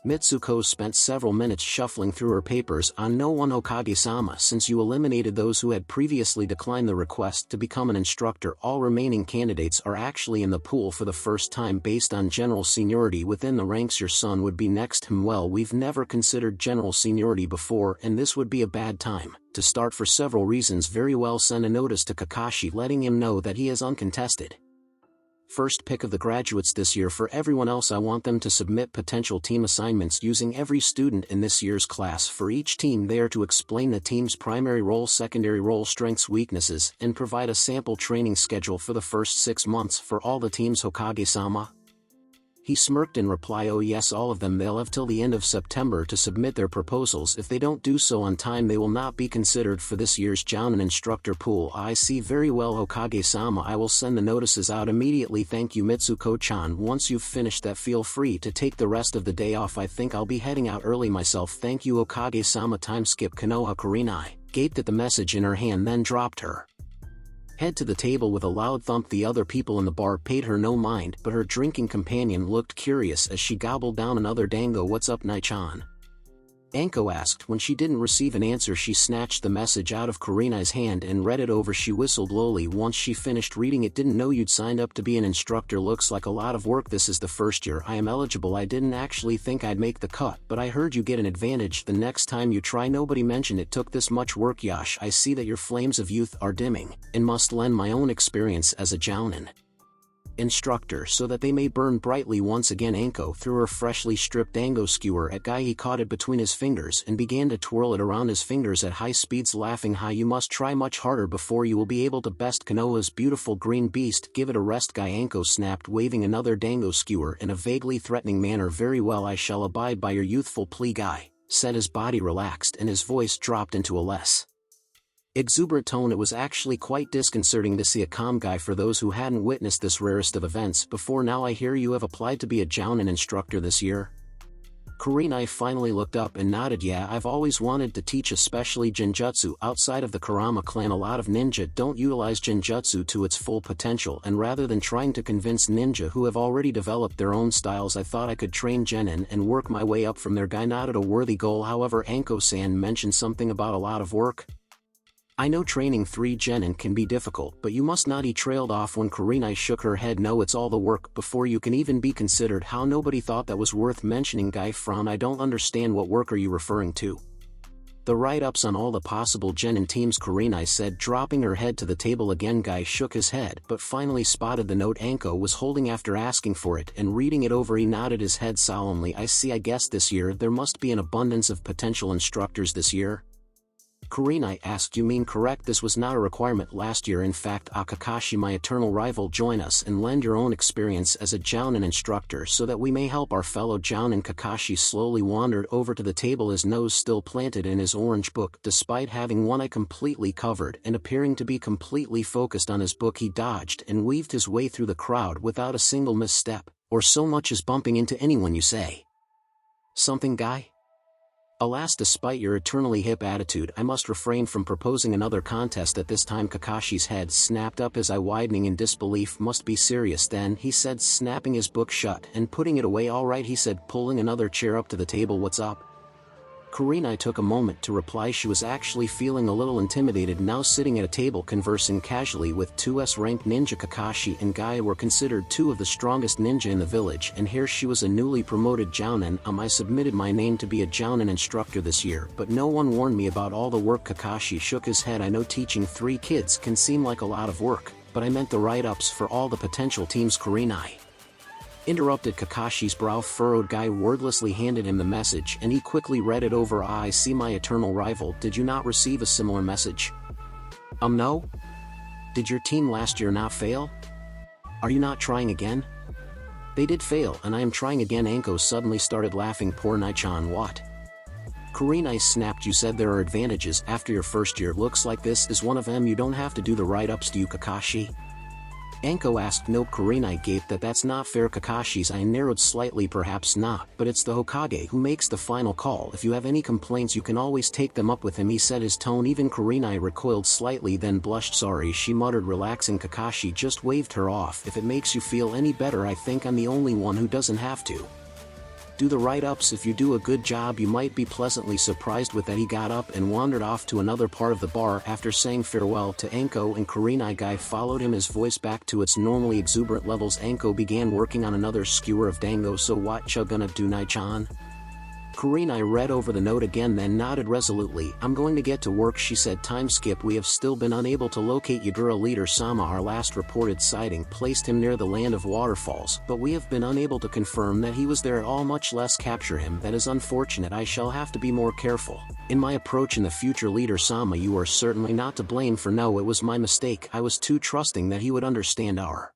Mitsuko spent several minutes shuffling through her papers. On no one. Hokage-sama, since you eliminated those who had previously declined the request to become an instructor, all remaining candidates are actually in the pool for the first time based on general seniority within the ranks. Your son would be next. Well, we've never considered general seniority before, and this would be a bad time to start for several reasons. Very well, send a notice to Kakashi letting him know that he is uncontested first pick of the graduates this year. For everyone else, I want them to submit potential team assignments using every student in this year's class. For each team, they are to explain the team's primary role, secondary role, strengths, weaknesses, and provide a sample training schedule for the first 6 months for all the teams. Hokage-sama, he smirked in reply. Oh yes, all of them. They'll have till the end of September to submit their proposals. If they don't do so on time, they will not be considered for this year's Jounin instructor pool. I see. Very well, Hokage-sama, I will send the notices out immediately. Thank you, Mitsuko-chan. Once you've finished that, feel free to take the rest of the day off. I think I'll be heading out early myself. Thank you, Hokage-sama. Time skip. Konoha Kurenai gaped at the message in her hand, then dropped her head to the table with a loud thump. The other people in the bar paid her no mind, but her drinking companion looked curious as she gobbled down another dango. "What's up, Nai-chan?" Anko asked. When she didn't receive an answer, she snatched the message out of Kurenai's hand and read it over. She whistled lowly once she finished reading it. "Didn't know you'd signed up to be an instructor. Looks like a lot of work. This is the first year I am eligible. I didn't actually think I'd make the cut, but I heard you get an advantage the next time you try. Nobody mentioned it took this much work. Yash, I see that your flames of youth are dimming, and must lend my own experience as a jounin instructor so that they may burn brightly once again." Anko threw her freshly stripped dango skewer at Guy. He caught it between his fingers and began to twirl it around his fingers at high speeds, laughing. "Hi, you must try much harder before you will be able to best Konoha's beautiful green beast. Give it a rest, Guy," Anko snapped, waving another dango skewer in a vaguely threatening manner. "Very well, I shall abide by your youthful plea," Guy said. His body relaxed and his voice dropped into a less exuberant tone. It was actually quite disconcerting to see a calm Guy for those who hadn't witnessed this rarest of events before. "Now I hear you have applied to be a jounin instructor this year?" Kurenai finally looked up and nodded. "Yeah, I've always wanted to teach, especially Genjutsu. Outside of the Kurama clan, a lot of ninja don't utilize Genjutsu to its full potential, and rather than trying to convince ninja who have already developed their own styles, I thought I could train genin and work my way up from there." Guy nodded. "A worthy goal. However, Anko-san mentioned something about a lot of work. I know training 3 genin can be difficult, but you must not." He trailed off when Kurenai shook her head. "No, it's all the work before you can even be considered. How, nobody thought that was worth mentioning." Guy frowned. "I don't understand. What work are you referring to?" "The write-ups on all the possible genin teams," Kurenai said, dropping her head to the table again. Guy shook his head, but finally spotted the note Anko was holding after asking for it and reading it over. He nodded his head solemnly. "I see. I guess this year there must be an abundance of potential instructors this year?" Kurenai asked. "You mean correct. This was not a requirement last year. In fact, Kakashi, my eternal rival, join us and lend your own experience as a jounin instructor so that we may help our fellow jounin." Kakashi slowly wandered over to the table, his nose still planted in his orange book. Despite having one eye completely covered and appearing to be completely focused on his book, he dodged and weaved his way through the crowd without a single misstep, or so much as bumping into anyone. "You say something, Guy?" "Alas, despite your eternally hip attitude, I must refrain from proposing another contest at this time." Kakashi's head snapped up, his eye widening in disbelief. "Must be serious then," he said, snapping his book shut and putting it away. "All right," he said, pulling another chair up to the table. "What's up?" Kurenai took a moment to reply. She was actually feeling a little intimidated now, sitting at a table conversing casually with 2S-ranked ninja. Kakashi and Guy were considered 2 of the strongest ninja in the village, and here she was, a newly promoted jounin. I submitted my name to be a jounin instructor this year, but no one warned me about all the work." Kakashi shook his head. "I know teaching 3 kids can seem like a lot of work, but I meant the write-ups for all the potential teams." Kurenai interrupted. Kakashi's brow furrowed. Guy wordlessly handed him the message and he quickly read it over. "I see, my eternal rival. Did you not receive a similar message?" No? Did your team last year not fail? Are you not trying again?" "They did fail, and I am trying again." Anko suddenly started laughing. "Poor Nai-chan." "What?" Kurenai snapped. "You said there are advantages after your first year. Looks like this is one of them. You don't have to do the write-ups, do you, Kakashi?" Anko asked. "Nope." Kurenai gaped. That's not fair." Kakashi's eye narrowed slightly. "Perhaps not, but it's the Hokage who makes the final call. If you have any complaints you can always take them up with him," he said, his tone even. Kurenai recoiled slightly, then blushed. "Sorry," she muttered, relaxing. Kakashi just waved her off. "If it makes you feel any better, I think I'm the only one who doesn't have to do the write-ups. If you do a good job, you might be pleasantly surprised." With that, he got up and wandered off to another part of the bar. After saying farewell to Anko and Kurenai, Guy followed him, his voice back to its normally exuberant levels. Anko began working on another skewer of dango. "So what you gonna do, Nai-chan?" Kurenai read over the note again, then nodded resolutely. "I'm going to get to work," she said. Time skip. "We have still been unable to locate Yagura Leader-sama. Our last reported sighting placed him near the land of waterfalls, but we have been unable to confirm that he was there at all, much less capture him. That is unfortunate. I shall have to be more careful in my approach in the future." "Leader-sama, you are certainly not to blame for no, it was my mistake. I was too trusting that he would understand our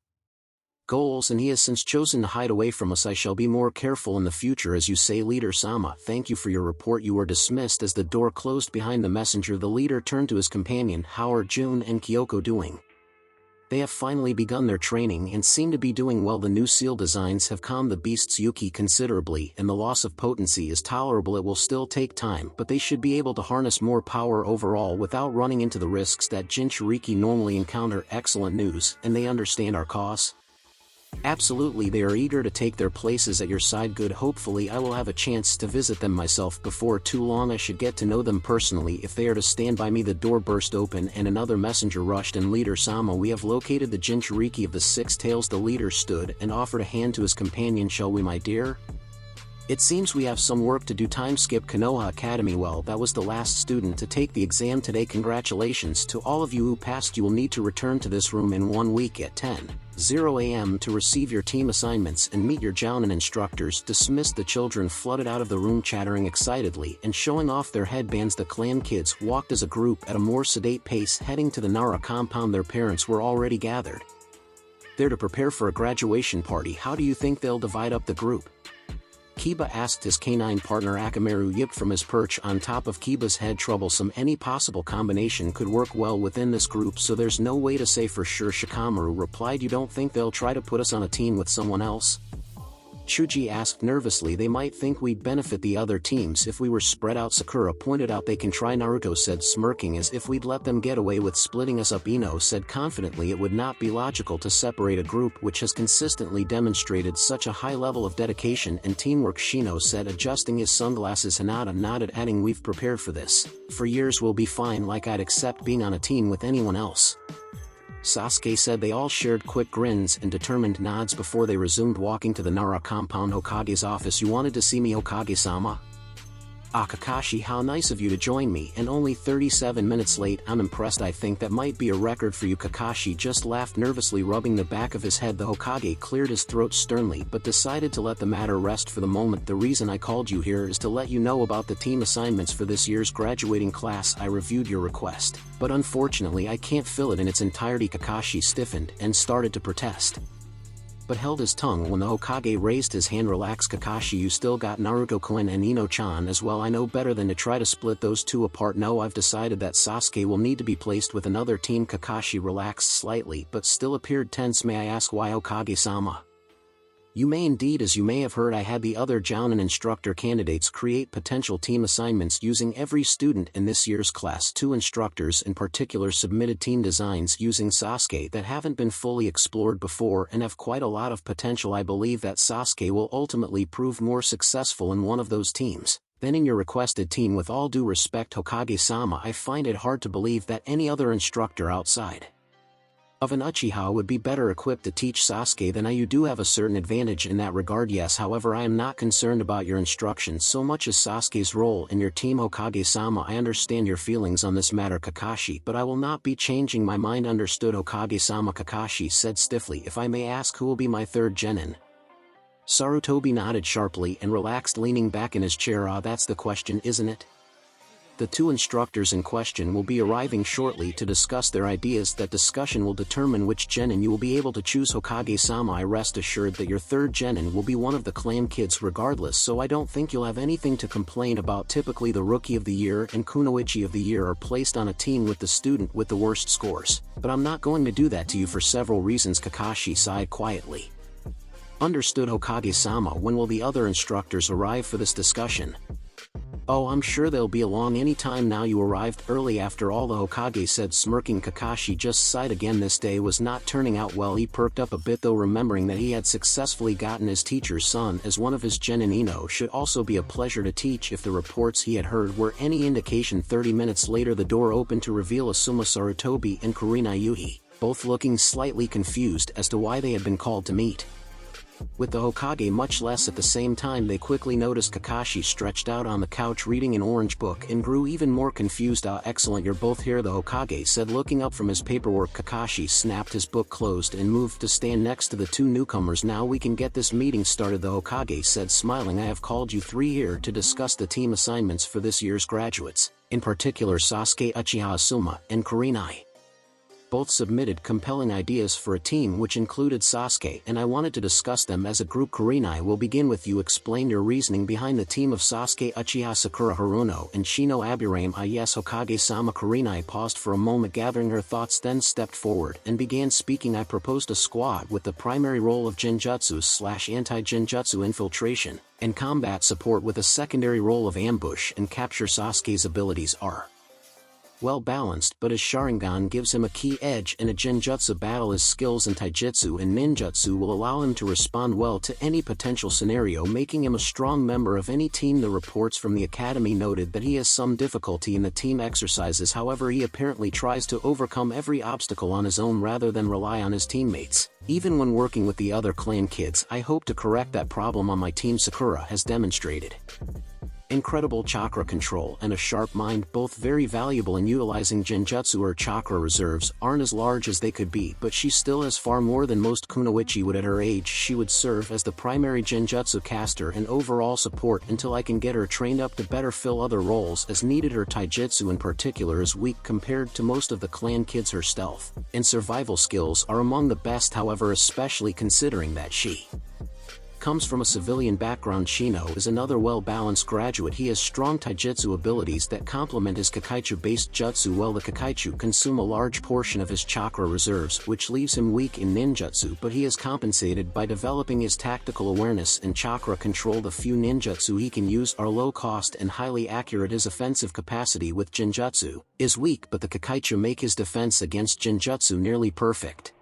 goals, and he has since chosen to hide away from us. I shall be more careful in the future, as you say, Leader-sama. Thank you for your report." You were dismissed. As the door closed behind the messenger, the leader turned to his companion. "How are Jun and Kyoko doing?" They have finally begun their training and seem to be doing well. The new seal designs have calmed the beast's Yuki considerably, and the loss of potency is tolerable. It will still take time, but they should be able to harness more power overall without running into the risks that Jinchuriki normally encounter. Excellent news, and they understand our cause? Absolutely, they are eager to take their places at your side. Good. Hopefully I will have a chance to visit them myself before too long. I should get to know them personally if they are to stand by me. The door burst open and another messenger rushed in. Leader Sama, we have located the Jinchuriki of the Six Tails. The leader stood and offered a hand to his companion. Shall we, my dear? It seems we have some work to do. Time skip. Konoha Academy. Well, that was the last student to take the exam today. Congratulations to all of you who passed. You will need to return to this room in 1 week at 10:00 a.m. to receive your team assignments and meet your jounin instructors. Dismissed. The children flooded out of the room chattering excitedly and showing off their headbands. The clan kids walked as a group at a more sedate pace, heading to the Nara compound. Their parents were already gathered there to prepare for a graduation party. How do you think they'll divide up the group? Kiba asked his canine partner. Akamaru yipped from his perch on top of Kiba's head. Troublesome. Any possible combination could work well within this group, so there's no way to say for sure. Shikamaru replied, you don't think they'll try to put us on a team with someone else? Chuji asked nervously. They might think we'd benefit the other teams if we were spread out. Sakura pointed out they can try. Naruto said, smirking, as if we'd let them get away with splitting us up. Ino said confidently it would not be logical to separate a group which has consistently demonstrated such a high level of dedication and teamwork. Shino said, adjusting his sunglasses. Hinata nodded, adding, we've prepared for this for years. We'll be fine. Like I'd accept being on a team with anyone else. Sasuke said. They all shared quick grins and determined nods before they resumed walking to the Nara compound. Hokage's office. You wanted to see me, Hokage-sama? Ah, Kakashi, how nice of you to join me, and only 37 minutes late. I'm impressed. I think that might be a record for you. Kakashi just laughed nervously, rubbing the back of his head. The Hokage cleared his throat sternly but decided to let the matter rest for the moment. The reason I called you here is to let you know about the team assignments for this year's graduating class. I reviewed your request, but unfortunately I can't fill it in its entirety. Kakashi stiffened and started to protest, but held his tongue when the Hokage raised his hand. Relax, Kakashi, you still got Naruto-kun and Ino-chan as well. I know better than to try to split those two apart. No, I've decided that Sasuke will need to be placed with another team. Kakashi relaxed slightly but still appeared tense. May I ask why, Hokage-sama? You may indeed. As you may have heard, I had the other jounin instructor candidates create potential team assignments using every student in this year's class. 2 instructors in particular submitted team designs using Sasuke that haven't been fully explored before and have quite a lot of potential. I believe that Sasuke will ultimately prove more successful in one of those teams than in your requested team. With all due respect, Hokage-sama, I find it hard to believe that any other instructor outside of an Uchiha would be better equipped to teach Sasuke than I. You do have a certain advantage in that regard, yes. However, I am not concerned about your instructions so much as Sasuke's role in your team. Hokage-sama, I understand your feelings on this matter, Kakashi, but I will not be changing my mind. Understood, Hokage-sama. Kakashi said stiffly, if I may ask, who will be my third genin? Sarutobi nodded sharply and relaxed, leaning back in his chair. Ah, that's the question, isn't it? The 2 instructors in question will be arriving shortly to discuss their ideas. That discussion will determine which genin you will be able to choose. Hokage-sama, I rest assured that your third genin will be one of the clan kids regardless, so I don't think you'll have anything to complain about. Typically the Rookie of the Year and Kunoichi of the Year are placed on a team with the student with the worst scores, but I'm not going to do that to you for several reasons. Kakashi sighed quietly. Understood, Hokage-sama. When will the other instructors arrive for this discussion? Oh, I'm sure they'll be along any time now. You arrived early after all, the Hokage said, smirking. Kakashi just sighed again. This day was not turning out well. He perked up a bit though, remembering that he had successfully gotten his teacher's son as one of his genin. Ino should also be a pleasure to teach if the reports he had heard were any indication. 30 minutes later the door opened to reveal Asuma, Sarutobi and Kurina Yuhi, both looking slightly confused as to why they had been called to meet with the Hokage, much less at the same time. They quickly noticed Kakashi stretched out on the couch reading an orange book and grew even more confused. Ah, excellent, you're both here, the Hokage said, looking up from his paperwork. Kakashi snapped his book closed and moved to stand next to the 2 newcomers. Now we can get this meeting started, the Hokage said, smiling. I have called you 3 here to discuss the team assignments for this year's graduates, in particular Sasuke, Uchiha Asuma, and Kurinai. both submitted compelling ideas for a team which included Sasuke, and I wanted to discuss them as a group. Kurenai will begin with you. Explain your reasoning behind the team of Sasuke, Uchiha Sakura, Haruno, and Shino Aburame. Yes, Hokage-sama. Kurenai paused for a moment, gathering her thoughts, then stepped forward and began speaking. I proposed a squad with the primary role of Genjutsu/anti-Genjutsu infiltration and combat support, with a secondary role of ambush and capture. Sasuke's abilities are well balanced, but his Sharingan gives him a key edge, and a Genjutsu battle. His skills in Taijutsu and Ninjutsu will allow him to respond well to any potential scenario, making him a strong member of any team. The reports from the academy noted that he has some difficulty in the team exercises, however he apparently tries to overcome every obstacle on his own rather than rely on his teammates, even when working with the other clan kids. I hope to correct that problem on my team. Sakura has demonstrated incredible chakra control and a sharp mind, both very valuable in utilizing Genjutsu. Her chakra reserves aren't as large as they could be, but she still has far more than most kunoichi would. At her age, she would serve as the primary Genjutsu caster and overall support until I can get her trained up to better fill other roles as needed. Her Taijutsu in particular is weak compared to most of the clan kids. Her stealth and survival skills are among the best, however, especially considering that she comes from a civilian background. Shino is another well-balanced graduate. He has strong taijutsu abilities that complement his Kakaichu-based jutsu well. The Kakaichu consume a large portion of his chakra reserves, which leaves him weak in ninjutsu, but he is compensated by developing his tactical awareness and chakra control. The few ninjutsu he can use are low-cost and highly accurate. His offensive capacity with Genjutsu is weak, but the Kakaichu make his defense against Genjutsu nearly perfect.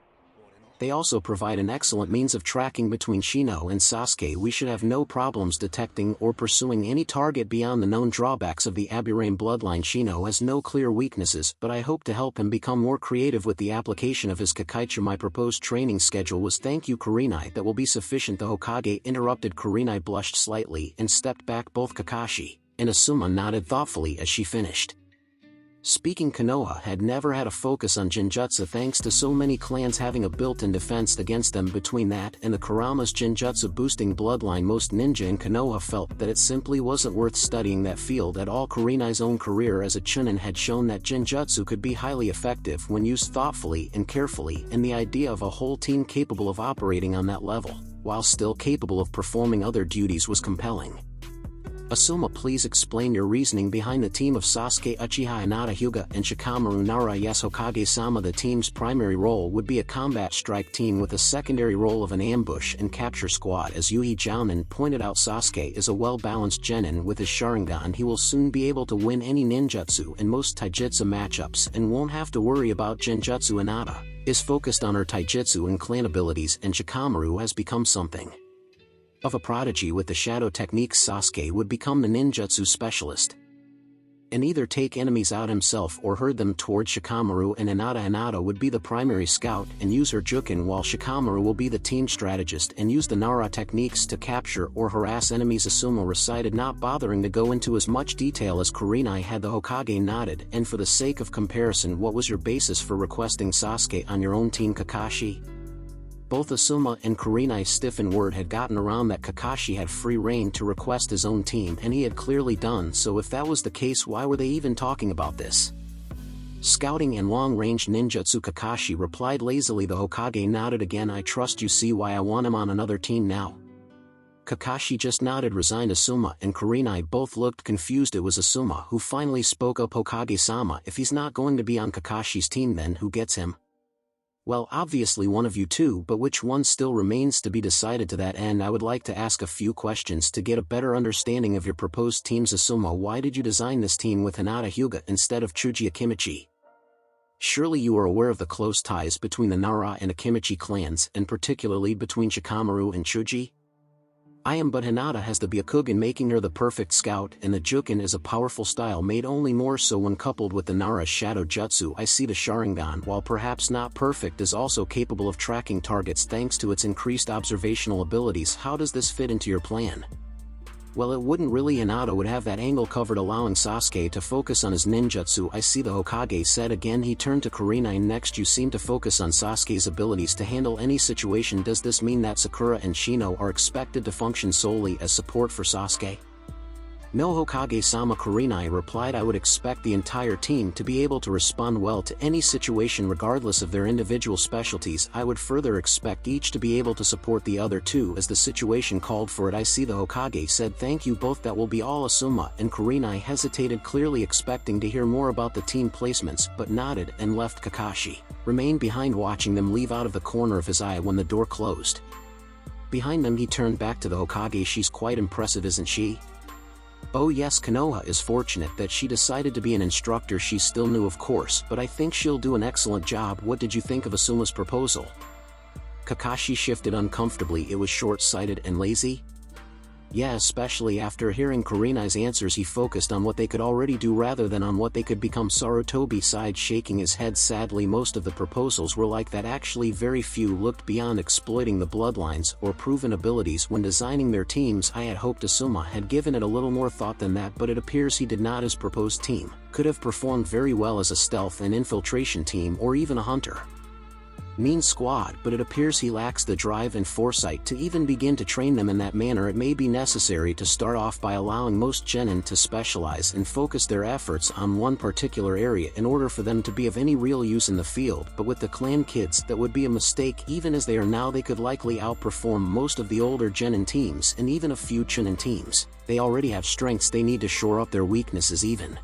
They also provide an excellent means of tracking between Shino and Sasuke. We should have no problems detecting or pursuing any target beyond the known drawbacks of the Aburame bloodline. Shino has no clear weaknesses, but I hope to help him become more creative with the application of his Kakaichu. My proposed training schedule was thank you Kurenai. That will be sufficient. The Hokage interrupted. Kurenai blushed slightly and stepped back. Both Kakashi and Asuma nodded thoughtfully as she finished speaking. Konoha had never had a focus on Genjutsu thanks to so many clans having a built-in defense against them. Between that and the Kurama's Genjutsu boosting bloodline, most ninja in Konoha felt that it simply wasn't worth studying that field at all. Kurenai's own career as a chunin had shown that Genjutsu could be highly effective when used thoughtfully and carefully, and the idea of a whole team capable of operating on that level, while still capable of performing other duties, was compelling. Asuma, please explain your reasoning behind the team of Sasuke, Uchiha, Hinata, Hyuga, and Shikamaru. Nara. Yes, Hokage-sama. The team's primary role would be a combat strike team with a secondary role of an ambush and capture squad. As Yuhi Jounin pointed out, Sasuke is a well-balanced genin. With his Sharingan he will soon be able to win any ninjutsu and most taijutsu matchups and won't have to worry about Genjutsu. Hinata is focused on her taijutsu and clan abilities, and Shikamaru has become something of a prodigy with the shadow techniques. Sasuke would become the ninjutsu specialist and either take enemies out himself or herd them towards Shikamaru, and Hinata would be the primary scout and use her Jukin, while Shikamaru will be the team strategist and use the Nara techniques to capture or harass enemies. Asuma recited, not bothering to go into as much detail as Kurenai had. The Hokage nodded. And for the sake of comparison, what was your basis for requesting Sasuke on your own team? Kakashi. Both Asuma and Kurenai's stiffened word had gotten around that Kakashi had free rein to request his own team, and he had clearly done so. If that was the case, why were they even talking about this? Scouting and long-range ninjutsu. Kakashi replied lazily. The Hokage nodded again. I trust you see why I want him on another team now. Kakashi just nodded resigned. Asuma and Kurenai both looked confused. It was Asuma who finally spoke up. Hokage-sama, if he's not going to be on Kakashi's team, then who gets him? Well, obviously one of you two, but which one still remains to be decided. To that end, I would like to ask a few questions to get a better understanding of your proposed teams. Asuma, why did you design this team with Hinata Hyuga instead of Chuji Akimichi? Surely you are aware of the close ties between the Nara and Akimichi clans, and particularly between Shikamaru and Chuji? I am, but Hinata has the Byakugan, making her the perfect scout, and the Jukin is a powerful style made only more so when coupled with the Nara's shadow jutsu. I see the Sharingan, while perhaps not perfect, is also capable of tracking targets thanks to its increased observational abilities. How does this fit into your plan? Well, it wouldn't really. Hinata would have that angle covered, allowing Sasuke to focus on his ninjutsu. I see, the Hokage said. Again he turned to Kurenai. Next, you seem to focus on Sasuke's abilities to handle any situation. Does this mean that Sakura and Shino are expected to function solely as support for Sasuke? No, Hokage-sama, Kurenai replied. I would expect the entire team to be able to respond well to any situation regardless of their individual specialties. I would further expect each to be able to support the other two as the situation called for it. I see, the Hokage said. Thank you both, that will be all. Asuma and Kurenai hesitated, clearly expecting to hear more about the team placements, but nodded and left. Kakashi remained behind, watching them leave out of the corner of his eye when the door closed behind them. He turned back to the Hokage. She's quite impressive, isn't she? Oh yes, Konoha is fortunate that she decided to be an instructor. She's still new, of course, but I think she'll do an excellent job. What did you think of Asuma's proposal? Kakashi shifted uncomfortably. It was short-sighted and lazy? Yeah, especially after hearing Kurenai's answers. He focused on what they could already do rather than on what they could become. Sarutobi sighed, shaking his head sadly. Most of the proposals were like that. Actually, very few looked beyond exploiting the bloodlines or proven abilities when designing their teams. I had hoped Asuma had given it a little more thought than that, but it appears he did not. His proposed team could have performed very well as a stealth and infiltration team, or even a hunter mean squad, but it appears he lacks the drive and foresight to even begin to train them in that manner. It may be necessary to start off by allowing most genin to specialize and focus their efforts on one particular area in order for them to be of any real use in the field, but with the clan kids that would be a mistake. Even as they are now, they could likely outperform most of the older genin teams and even a few chunin teams. They already have strengths, they need to shore up their weaknesses. Even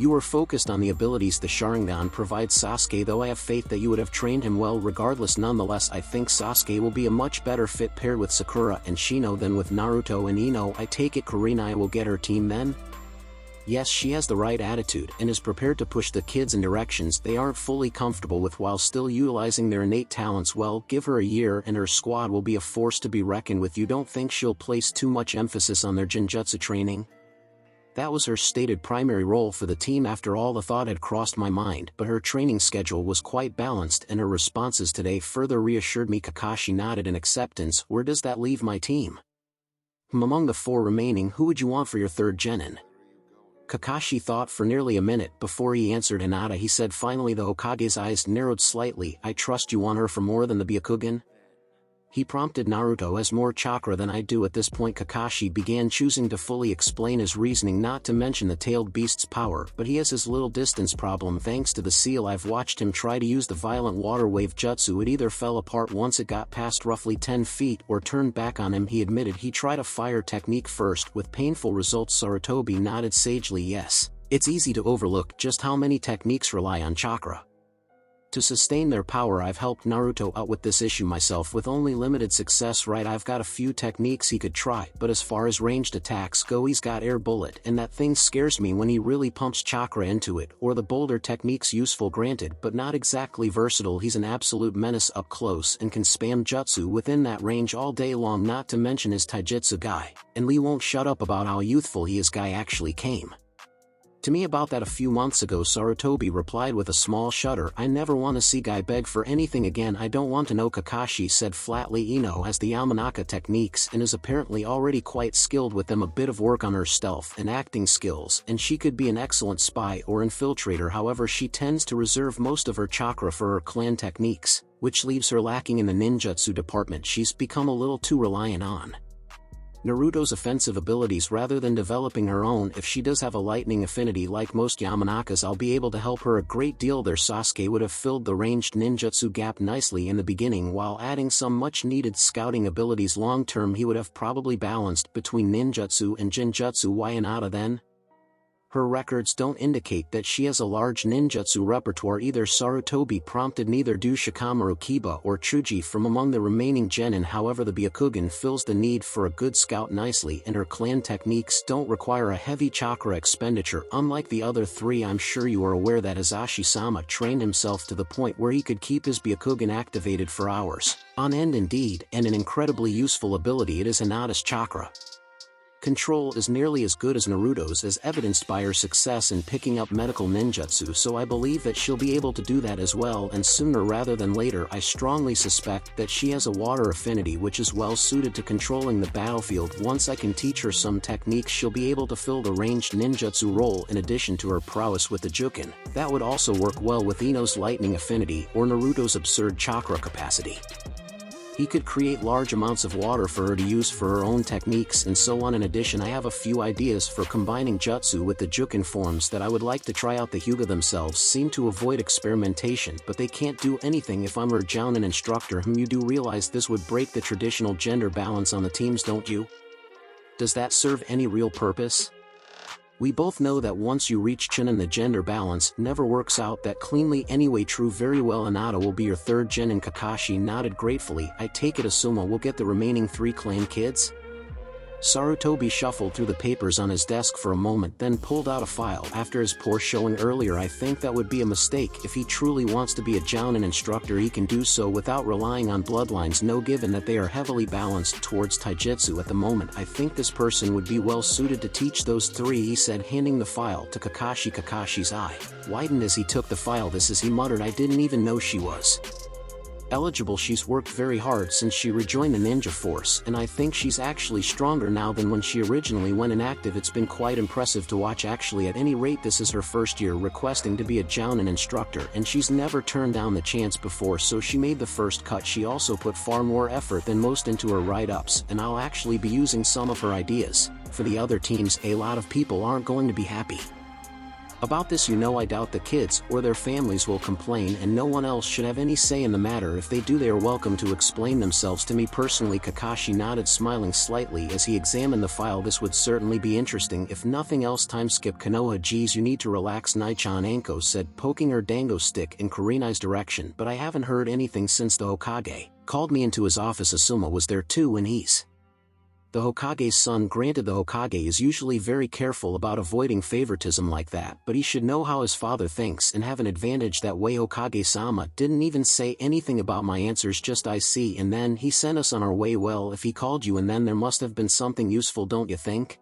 you are focused on the abilities the Sharingan provides Sasuke, though I have faith that you would have trained him well regardless. Nonetheless, I think Sasuke will be a much better fit paired with Sakura and Shino than with Naruto and Ino. I take it Kurenai will get her team then? Yes, she has the right attitude and is prepared to push the kids in directions they aren't fully comfortable with while still utilizing their innate talents well. Give her a year and her squad will be a force to be reckoned with. You don't think she'll place too much emphasis on their Genjutsu training? That was her stated primary role for the team. After all, the thought had crossed my mind, but her training schedule was quite balanced and her responses today further reassured me. Kakashi nodded in acceptance. Where does that leave my team? Among the four remaining, who would you want for your third genin? Kakashi thought for nearly a minute before he answered. Hinata, he said finally. The Hokage's eyes narrowed slightly. I trust you want her for more than the Byakugan? He prompted. Naruto has more chakra than I do. At this point Kakashi began choosing to fully explain his reasoning, not to mention the tailed beast's power, but he has his little distance problem thanks to the seal. I've watched him try to use the violent water wave jutsu. It either fell apart once it got past roughly 10 feet or turned back on him. He admitted he tried a fire technique first with painful results. Sarutobi nodded sagely. Yes, it's easy to overlook just how many techniques rely on chakra to sustain their power. I've helped Naruto out with this issue myself with only limited success. Right, I've got a few techniques he could try, but as far as ranged attacks go, he's got air bullet, and that thing scares me when he really pumps chakra into it. Or the boulder technique's useful, granted, but not exactly versatile. He's an absolute menace up close and can spam jutsu within that range all day long, not to mention his taijutsu guy. And Lee won't shut up about how youthful he is. Guy actually came to me about that a few months ago. Sarutobi replied with a small shudder. I never want to see Guy beg for anything again. I don't want to know. Kakashi said flatly. Ino has the Yamanaka techniques and is apparently already quite skilled with them. A bit of work on her stealth and acting skills and she could be an excellent spy or infiltrator. However, she tends to reserve most of her chakra for her clan techniques, which leaves her lacking in the ninjutsu department. She's become a little too reliant on Naruto's offensive abilities rather than developing her own. If she does have a lightning affinity like most Yamanakas, I'll be able to help her a great deal there. Sasuke would have filled the ranged ninjutsu gap nicely in the beginning while adding some much needed scouting abilities. Long term he would have probably balanced between ninjutsu and genjutsu. Why Hinata then? Her records don't indicate that she has a large ninjutsu repertoire either. Sarutobi prompted. Neither do Shikamaru, Kiba, or Chuji from among the remaining genin. However, the Byakugan fills the need for a good scout nicely, and her clan techniques don't require a heavy chakra expenditure. Unlike the other three, I'm sure you are aware that Hisashi-sama trained himself to the point where he could keep his Byakugan activated for hours on end. Indeed, and an incredibly useful ability it is. Hinata's chakra control is nearly as good as Naruto's, as evidenced by her success in picking up medical ninjutsu, so I believe that she'll be able to do that as well, and sooner rather than later. I strongly suspect that she has a water affinity which is well suited to controlling the battlefield. Once I can teach her some techniques, she'll be able to fill the ranged ninjutsu role in addition to her prowess with the Juken. That would also work well with Ino's lightning affinity or Naruto's absurd chakra capacity. He could create large amounts of water for her to use for her own techniques and so on. In addition, I have a few ideas for combining jutsu with the juken forms that I would like to try out. The Hyuga themselves seem to avoid experimentation, but they can't do anything if I'm her jounin instructor. You do realize this would break the traditional gender balance on the teams, don't you? Does that serve any real purpose? We both know that once you reach Chunin, the gender balance never works out that cleanly anyway. True, very well. Hinata will be your third gen, and Kakashi nodded gratefully. I take it Asuma will get the remaining 3 clan kids? Sarutobi shuffled through the papers on his desk for a moment, then pulled out a file. After his poor showing earlier, I think that would be a mistake. If he truly wants to be a jounin instructor, he can do so without relying on bloodlines. No, given that they are heavily balanced towards taijutsu at the moment, I think this person would be well suited to teach those 3, he said, handing the file to Kakashi. Kakashi's eye widened as he took the file. This is, he muttered, I didn't even know she was eligible. She's worked very hard since she rejoined the ninja force, and I think she's actually stronger now than when she originally went inactive. It's been quite impressive to watch. Actually, at any rate, this is her first year requesting to be a jounin instructor, and she's never turned down the chance before, so she made the first cut. She also put far more effort than most into her write-ups, and I'll actually be using some of her ideas for the other teams. A lot of people aren't going to be happy about this. I doubt the kids or their families will complain, and no one else should have any say in the matter. If they do, they are welcome to explain themselves to me personally. Kakashi nodded, smiling slightly as he examined the file. This would certainly be interesting. If nothing else, time skip. Konoha, geez, you need to relax, Nai-chan, Anko said, poking her dango stick in Kurenai's direction. But I haven't heard anything since the Hokage called me into his office. Asuma was there too, and he's the Hokage's son. Granted, the Hokage is usually very careful about avoiding favoritism like that, but he should know how his father thinks and have an advantage that way. Hokage-sama didn't even say anything about my answers, just I see, and then he sent us on our way. Well, if he called you, and then there must have been something useful, don't you think?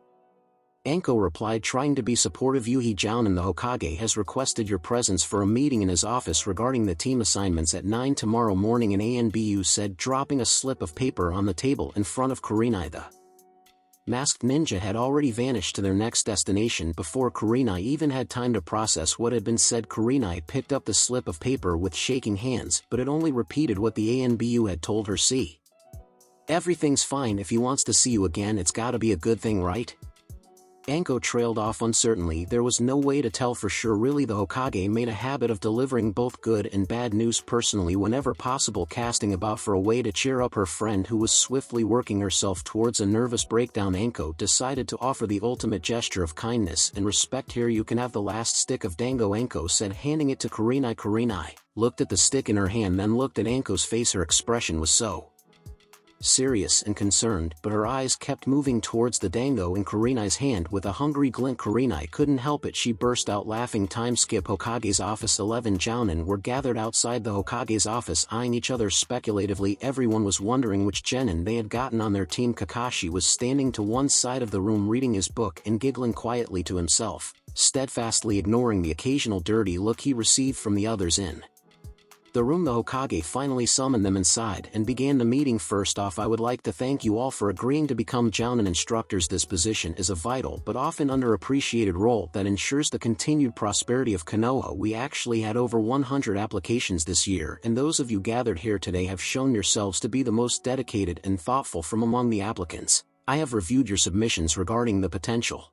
Anko replied, trying to be supportive. Yuhi Jounin, the Hokage has requested your presence for a meeting in his office regarding the team assignments at 9 tomorrow morning, and Anbu said, dropping a slip of paper on the table in front of Kurenai. The masked ninja had already vanished to their next destination before Kurenai even had time to process what had been said. Kurenai picked up the slip of paper with shaking hands, but it only repeated what the Anbu had told her. See, everything's fine. If he wants to see you again, it's gotta be a good thing, right? Anko trailed off uncertainly. There was no way to tell for sure, really. The Hokage made a habit of delivering both good and bad news personally whenever possible, casting about for a way to cheer up her friend who was swiftly working herself towards a nervous breakdown. Anko decided to offer the ultimate gesture of kindness and respect. Here, you can have the last stick of dango, Anko said, handing it to Kurenai. Kurenai looked at the stick in her hand, then looked at Anko's face. Her expression was so serious and concerned, but her eyes kept moving towards the dango in Kurenai's hand with a hungry glint. Kurenai couldn't help it. She burst out laughing. Time skip. Hokage's office. 11 jounin were gathered outside the Hokage's office, eyeing each other speculatively. Everyone was wondering which genin they had gotten on their team. Kakashi was standing to one side of the room reading his book and giggling quietly to himself, steadfastly ignoring the occasional dirty look he received from the others in the room. The Hokage finally summoned them inside and began the meeting. First off, I would like to thank you all for agreeing to become jounin instructors. This position is a vital but often underappreciated role that ensures the continued prosperity of Konoha. We actually had over 100 applications this year, and those of you gathered here today have shown yourselves to be the most dedicated and thoughtful from among the applicants. I have reviewed your submissions regarding the potential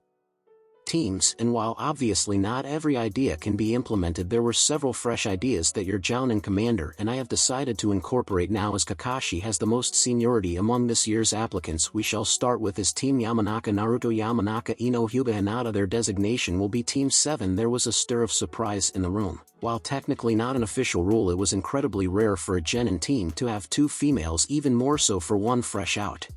teams, and while obviously not every idea can be implemented, there were several fresh ideas that your jounin commander and I have decided to incorporate now. As Kakashi has the most seniority among this year's applicants, we shall start with his team: Yamanaka, Naruto, Yamanaka, Ino, Hyuga, Hinata. Their designation will be Team 7. There was a stir of surprise in the room. While technically not an official rule, it was incredibly rare for a genin team to have 2 females, even more so for one fresh out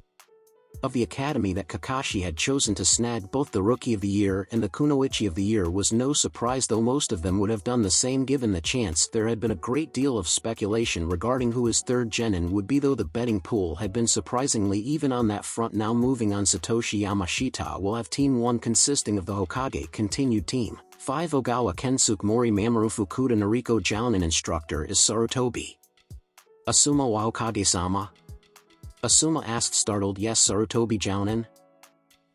of the academy. That Kakashi had chosen to snag both the Rookie of the Year and the Kunoichi of the Year was no surprise, though most of them would have done the same given the chance. There had been a great deal of speculation regarding who his third genin would be, though the betting pool had been surprisingly even on that front. Now moving on, Satoshi Yamashita will have Team 1 consisting of the Hokage. Continued Team 5: Ogawa, Kensuke, Mori, Mamoru, Fukuda, Nariko. Jounin instructor is Sarutobi. Asuma wa Hokage-sama? Asuma asked, startled. Yes, Sarutobi jounin?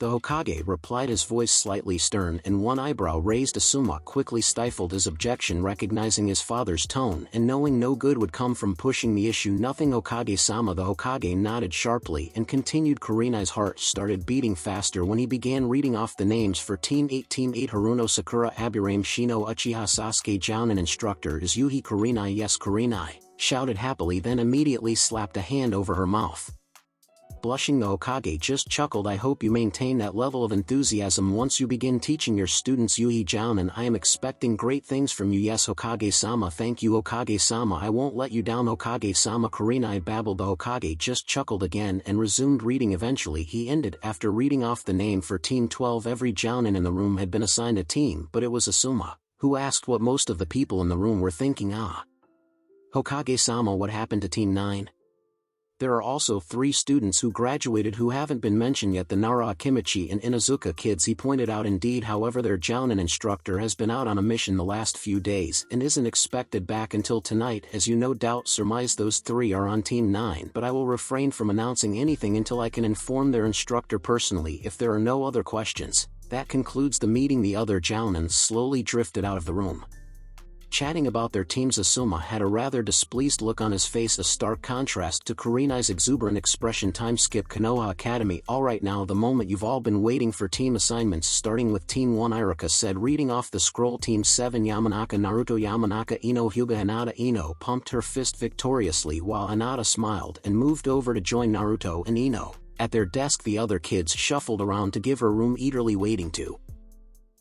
The Hokage replied, his voice slightly stern and one eyebrow raised. Asuma quickly stifled his objection, recognizing his father's tone and knowing no good would come from pushing the issue. Nothing, Hokage-sama. The Hokage nodded sharply and continued. Kurenai's heart started beating faster when he began reading off the names for Team 8. Team 8: Haruno Sakura, Aburame Shino, Uchiha Sasuke. Jounin instructor is Yuhi Kurenai. Yes, Kurenai shouted happily, then immediately slapped a hand over her mouth. Blushing, the Hokage just chuckled. I hope you maintain that level of enthusiasm once you begin teaching your students. Yuhi Jounin, I am expecting great things from you. Yes, Hokage-sama. Thank you, Hokage-sama. I won't let you down, Hokage-sama. Kurenai babbled. The Hokage just chuckled again and resumed reading. Eventually he ended after reading off the name for Team 12. Every Jounin in the room had been assigned a team, but it was Asuma who asked what most of the people in the room were thinking. Hokage-sama, what happened to Team 9? There are also 3 students who graduated who haven't been mentioned yet, the Nara Akimichi and Inazuka kids, he pointed out. Indeed, however, their Jounin instructor has been out on a mission the last few days and isn't expected back until tonight. As you no doubt surmise, those 3 are on Team 9, but I will refrain from announcing anything until I can inform their instructor personally. If there are no other questions, that concludes the meeting. The other Jounins slowly drifted out of the room. Chatting about their teams, Asuma had a rather displeased look on his face, a stark contrast to Kurenai's exuberant expression. Time skip. Konoha Academy. Alright, now the moment you've all been waiting for. Team assignments, starting with Team 1. Iruka said, reading off the scroll. Team 7: Yamanaka Naruto. Yamanaka Ino Hyuga. Hinata Ino pumped her fist victoriously while Hinata smiled and moved over to join Naruto and Ino. At their desk, the other kids shuffled around to give her room, eagerly waiting to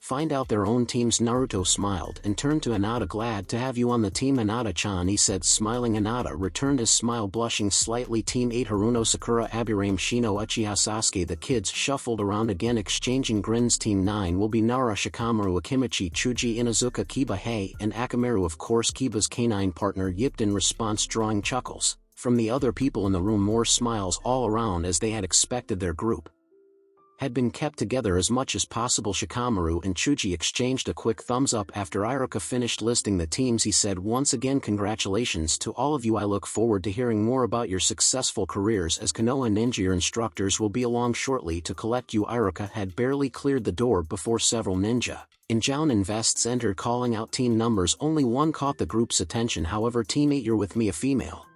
find out their own teams. Naruto smiled and turned to Hinata. Glad to have you on the team, Hinata-chan, he said, smiling. Hinata returned his smile, blushing slightly. Team 8: Haruno Sakura, Aburame Shino, Uchiha Sasuke. The kids shuffled around again, exchanging grins. Team 9 will be Nara, Shikamaru, Akimichi, Chuji, Inazuka, Kiba, Hei, and Akamaru. Of course, Kiba's canine partner yipped in response, drawing chuckles from the other people in the room. More smiles all around, as they had expected. Their group had been kept together as much as possible. Shikamaru and Chuji exchanged a quick thumbs up after Iruka finished listing the teams. He said, once again, congratulations to all of you. I look forward to hearing more about your successful careers as Konoha ninja. Your instructors will be along shortly to collect you. Iruka had barely cleared the door before several ninja in Jounin vests entered, calling out team numbers. Only one caught the group's attention, however. Team 8, you're with me, a female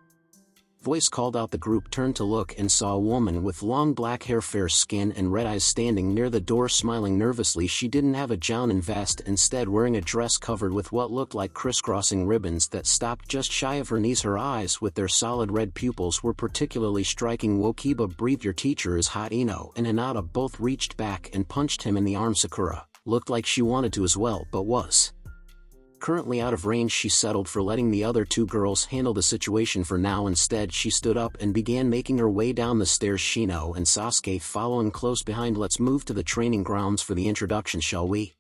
voice called out. The group turned to look and saw a woman with long black hair, fair skin, and red eyes standing near the door, smiling nervously. She didn't have a Jounin vest, instead wearing a dress covered with what looked like crisscrossing ribbons that stopped just shy of her knees. Her eyes, with their solid red pupils, were particularly striking. Wokiba breathed, your teacher is hot. Ino and Hinata both reached back and punched him in the arm. Sakura looked like she wanted to as well, but was currently out of range. She settled for letting the other 2 girls handle the situation for now. Instead, she stood up and began making her way down the stairs, Shino and Sasuke following close behind. Let's move to the training grounds for the introduction, shall we?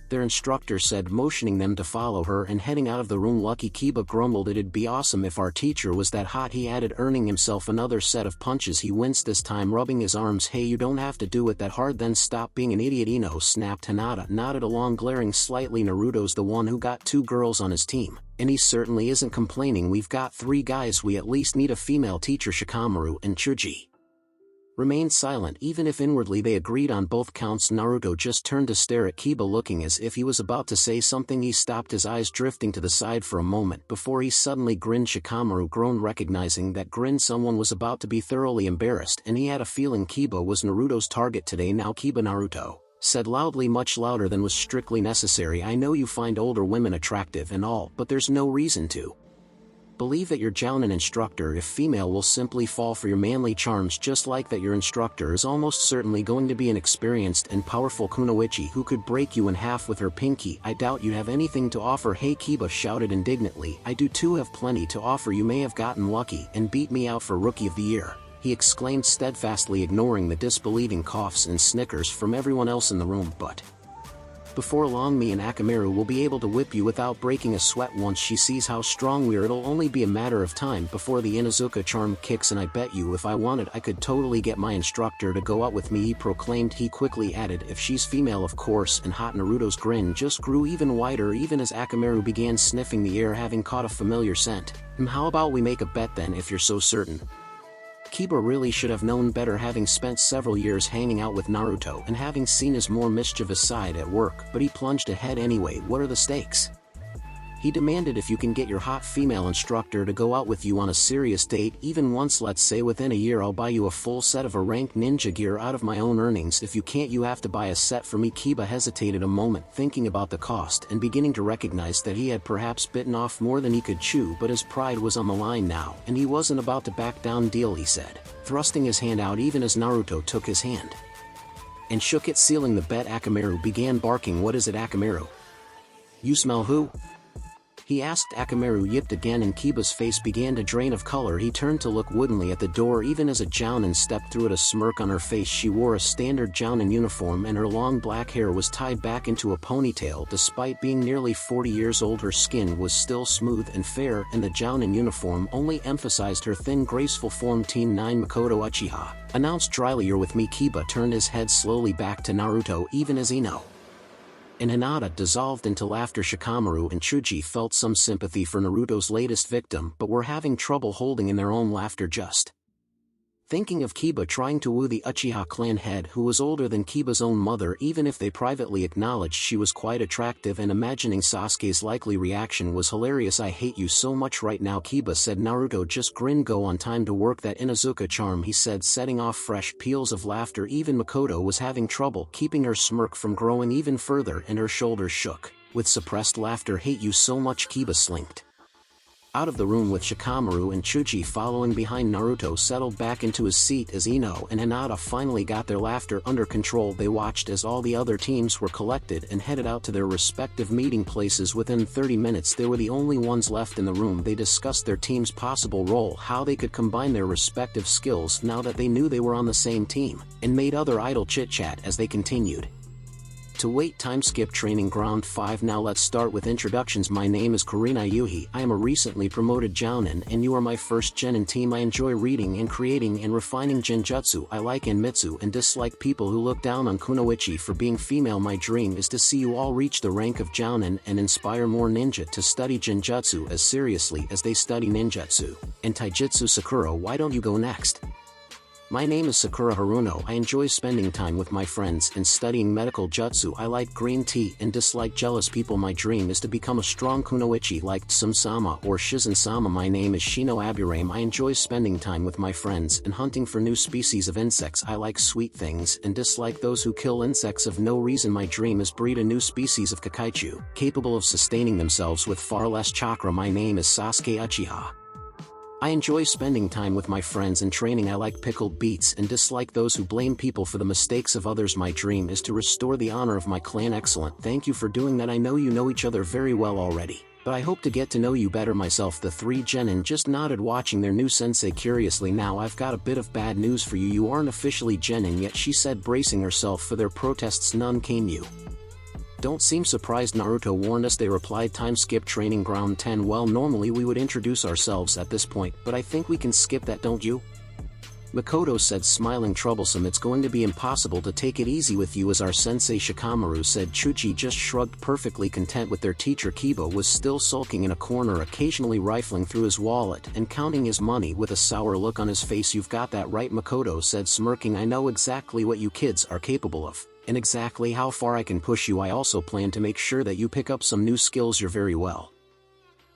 Their instructor said, motioning them to follow her and heading out of the room. Lucky Kiba grumbled, it'd be awesome if our teacher was that hot, he added, earning himself another set of punches. He winced this time, rubbing his arms. Hey, you don't have to do it that hard, then stop being an idiot, Ino snapped. Hinata nodded along, glaring slightly. Naruto's the one who got 2 girls on his team, and he certainly isn't complaining. We've got 3 guys, we at least need a female teacher. Shikamaru and Chuji remained silent, even if inwardly they agreed on both counts. Naruto just turned to stare at Kiba, looking as if he was about to say something. He stopped, his eyes drifting to the side for a moment before he suddenly grinned. Shikamaru groaned, recognizing that grin. Someone was about to be thoroughly embarrassed, and he had a feeling Kiba was Naruto's target today. Now Kiba, Naruto said loudly, much louder than was strictly necessary, I know you find older women attractive and all, but there's no reason to believe that your Jounin instructor, if female, will simply fall for your manly charms, just like that your instructor is almost certainly going to be an experienced and powerful kunoichi who could break you in half with her pinky. I doubt you have anything to offer. Hey, Kiba shouted indignantly, I do too have plenty to offer. You may have gotten lucky and beat me out for Rookie of the Year, he exclaimed steadfastly, ignoring the disbelieving coughs and snickers from everyone else in the room, but before long me and Akamaru will be able to whip you without breaking a sweat. Once she sees how strong we are, it'll only be a matter of time before the Inazuka charm kicks, and I bet you if I wanted I could totally get my instructor to go out with me, he proclaimed. He quickly added, if she's female of course, and hot. Naruto's grin just grew even wider even as Akamaru began sniffing the air, having caught a familiar scent. How about we make a bet then, if you're so certain? Kiba really should have known better, having spent several years hanging out with Naruto and having seen his more mischievous side at work, but he plunged ahead anyway. What are the stakes? He demanded, if you can get your hot female instructor to go out with you on a serious date even once, let's say within a year, I'll buy you a full set of a rank ninja gear out of my own earnings. If you can't, you have to buy a set for me. Kiba hesitated a moment, thinking about the cost and beginning to recognize that he had perhaps bitten off more than he could chew, but his pride was on the line now, and he wasn't about to back down. Deal, he said, thrusting his hand out even as Naruto took his hand and shook it, sealing the bet. Akamaru began barking. What is it, Akamaru? You smell who? He asked. Akamaru yipped again, and Kiba's face began to drain of color. He turned to look woodenly at the door even as a Jounin stepped through it, a smirk on her face. She wore a standard Jounin uniform and her long black hair was tied back into a ponytail. Despite being nearly 40 years old, her skin was still smooth and fair, and the Jounin uniform only emphasized her thin, graceful form. Team 9 Makoto Uchiha announced dryly. You're with me. Kiba turned his head slowly back to Naruto even as Ino and Hinata dissolved into laughter. Shikamaru and Chuji felt some sympathy for Naruto's latest victim, but were having trouble holding in their own laughter, just thinking of Kiba trying to woo the Uchiha clan head, who was older than Kiba's own mother, even if they privately acknowledged she was quite attractive, and imagining Sasuke's likely reaction was hilarious. I hate you so much right now, Kiba said. Naruto just grinned. Go on, time to work that Inuzuka charm, he said, setting off fresh peals of laughter. Even Makoto was having trouble keeping her smirk from growing even further, and her shoulders shook with suppressed laughter. Hate you so much, Kiba slinked out of the room with Shikamaru and Chuji following behind. Naruto settled back into his seat as Ino and Hinata finally got their laughter under control. They watched as all the other teams were collected and headed out to their respective meeting places. Within 30 minutes they were the only ones left in the room. They discussed their team's possible role, how they could combine their respective skills now that they knew they were on the same team, and made other idle chit-chat as they continued to wait. Time skip. Training Ground 5. Now let's start with introductions. My name is Kurina Yuhi. I am a recently promoted Jounin, and you are my first Genin team. I enjoy reading and creating and refining Genjutsu. I like Anmitsu and dislike people who look down on Kunoichi for being female. My dream is to see you all reach the rank of Jounin and inspire more ninja to study Genjutsu as seriously as they study ninjutsu and taijutsu. Sakura, why don't you go next? My name is Sakura Haruno. I enjoy spending time with my friends and studying medical jutsu. I like green tea and dislike jealous people. My dream is to become a strong kunoichi like Tsum-sama or Shizen-sama. My name is Shino Aburame. I enjoy spending time with my friends and hunting for new species of insects. I like sweet things and dislike those who kill insects of no reason. My dream is breed a new species of kakaichu, capable of sustaining themselves with far less chakra. My name is Sasuke Uchiha. I enjoy spending time with my friends and training. I like pickled beets and dislike those who blame people for the mistakes of others. My dream is to restore the honor of my clan. Excellent, thank you for doing that. I know you know each other very well already, but I hope to get to know you better myself. The three Genin just nodded, watching their new sensei curiously. Now I've got a bit of bad news for you. You aren't officially Genin yet, she said, bracing herself for their protests. None came. You don't seem surprised. Naruto warned us, they replied. Time skip. Training Ground 10. Well, normally we would introduce ourselves at this point, but I think we can skip that, don't you? Makoto said, smiling. Troublesome, it's going to be impossible to take it easy with you as our sensei. Shikamaru said. Chuchi just shrugged, perfectly content with their teacher. Kiba was still sulking in a corner, occasionally rifling through his wallet and counting his money with a sour look on his face. You've got that right, Makoto said, smirking. I know exactly what you kids are capable of, and exactly how far I can push you. I also plan to make sure that you pick up some new skills. You're very well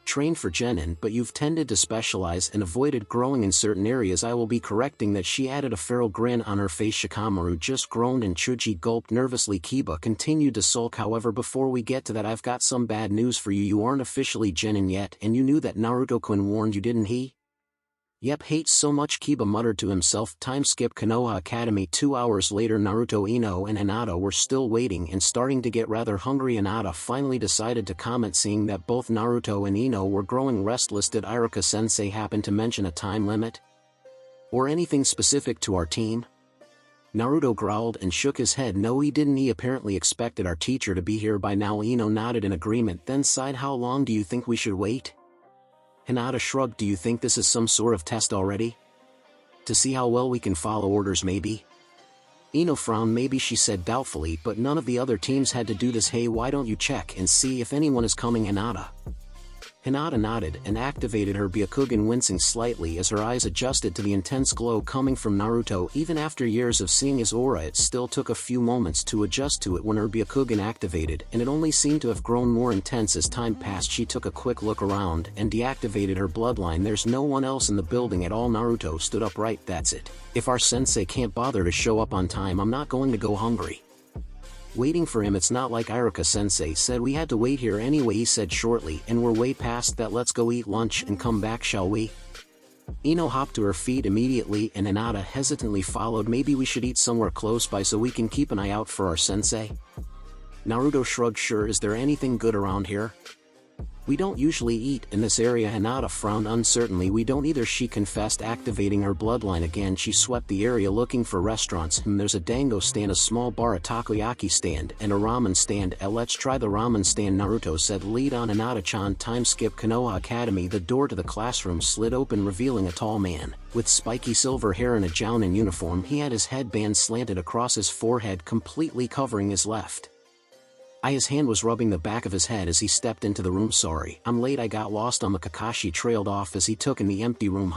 trained for Genin, but you've tended to specialize and avoided growing in certain areas. I will be correcting that, she added, a feral grin on her face. Shikamaru just groaned and Chuji gulped nervously. Kiba continued to sulk. However, before we get to that, I've got some bad news for you. You aren't officially Genin yet, and you knew that. Naruto-kun warned you, didn't he? Yep, hates so much, Kiba muttered to himself. Time skip. Konoha Academy. 2 hours later, Naruto, Ino and Hinata were still waiting and starting to get rather hungry. Hinata finally decided to comment, seeing that both Naruto and Ino were growing restless. Did Iruka-sensei happen to mention a time limit? Or anything specific to our team? Naruto growled and shook his head. No, he didn't. He apparently expected our teacher to be here by now. Ino nodded in agreement, then sighed. How long do you think we should wait? Hinata shrugged. Do you think this is some sort of test already? To see how well we can follow orders, maybe? Ino frowned. Maybe, she said doubtfully, but none of the other teams had to do this. Hey, why don't you check and see if anyone is coming? Hinata Hinata nodded and activated her Byakugan, wincing slightly as her eyes adjusted to the intense glow coming from Naruto. Even after years of seeing his aura, it still took a few moments to adjust to it when her Byakugan activated, and it only seemed to have grown more intense as time passed. She took a quick look around and deactivated her bloodline. There's no one else in the building at all. Naruto stood upright. That's it. If our sensei can't bother to show up on time, I'm not going to go hungry. Waiting for him, it's not like Iruka-sensei said we had to wait here anyway, he said shortly, and we're way past that. Let's go eat lunch and come back, shall we? Ino hopped to her feet immediately and Hinata hesitantly followed. Maybe we should eat somewhere close by so we can keep an eye out for our sensei? Naruto shrugged. Sure, is there anything good around here? We don't usually eat in this area. Hinata frowned uncertainly. We don't either, she confessed, activating her bloodline again. She swept the area looking for restaurants. There's a dango stand, a small bar, a takoyaki stand, and a ramen stand. Let's try the ramen stand, Naruto said. Lead on, Hinata-chan. Time skip. Konoha Academy. The door to the classroom slid open, revealing a tall man with spiky silver hair and a jounin uniform. He had his headband slanted across his forehead, completely covering his left eye. His hand was rubbing the back of his head as he stepped into the room. Sorry, I'm late, I got lost on the Kakashi, trailed off as he took in the empty room.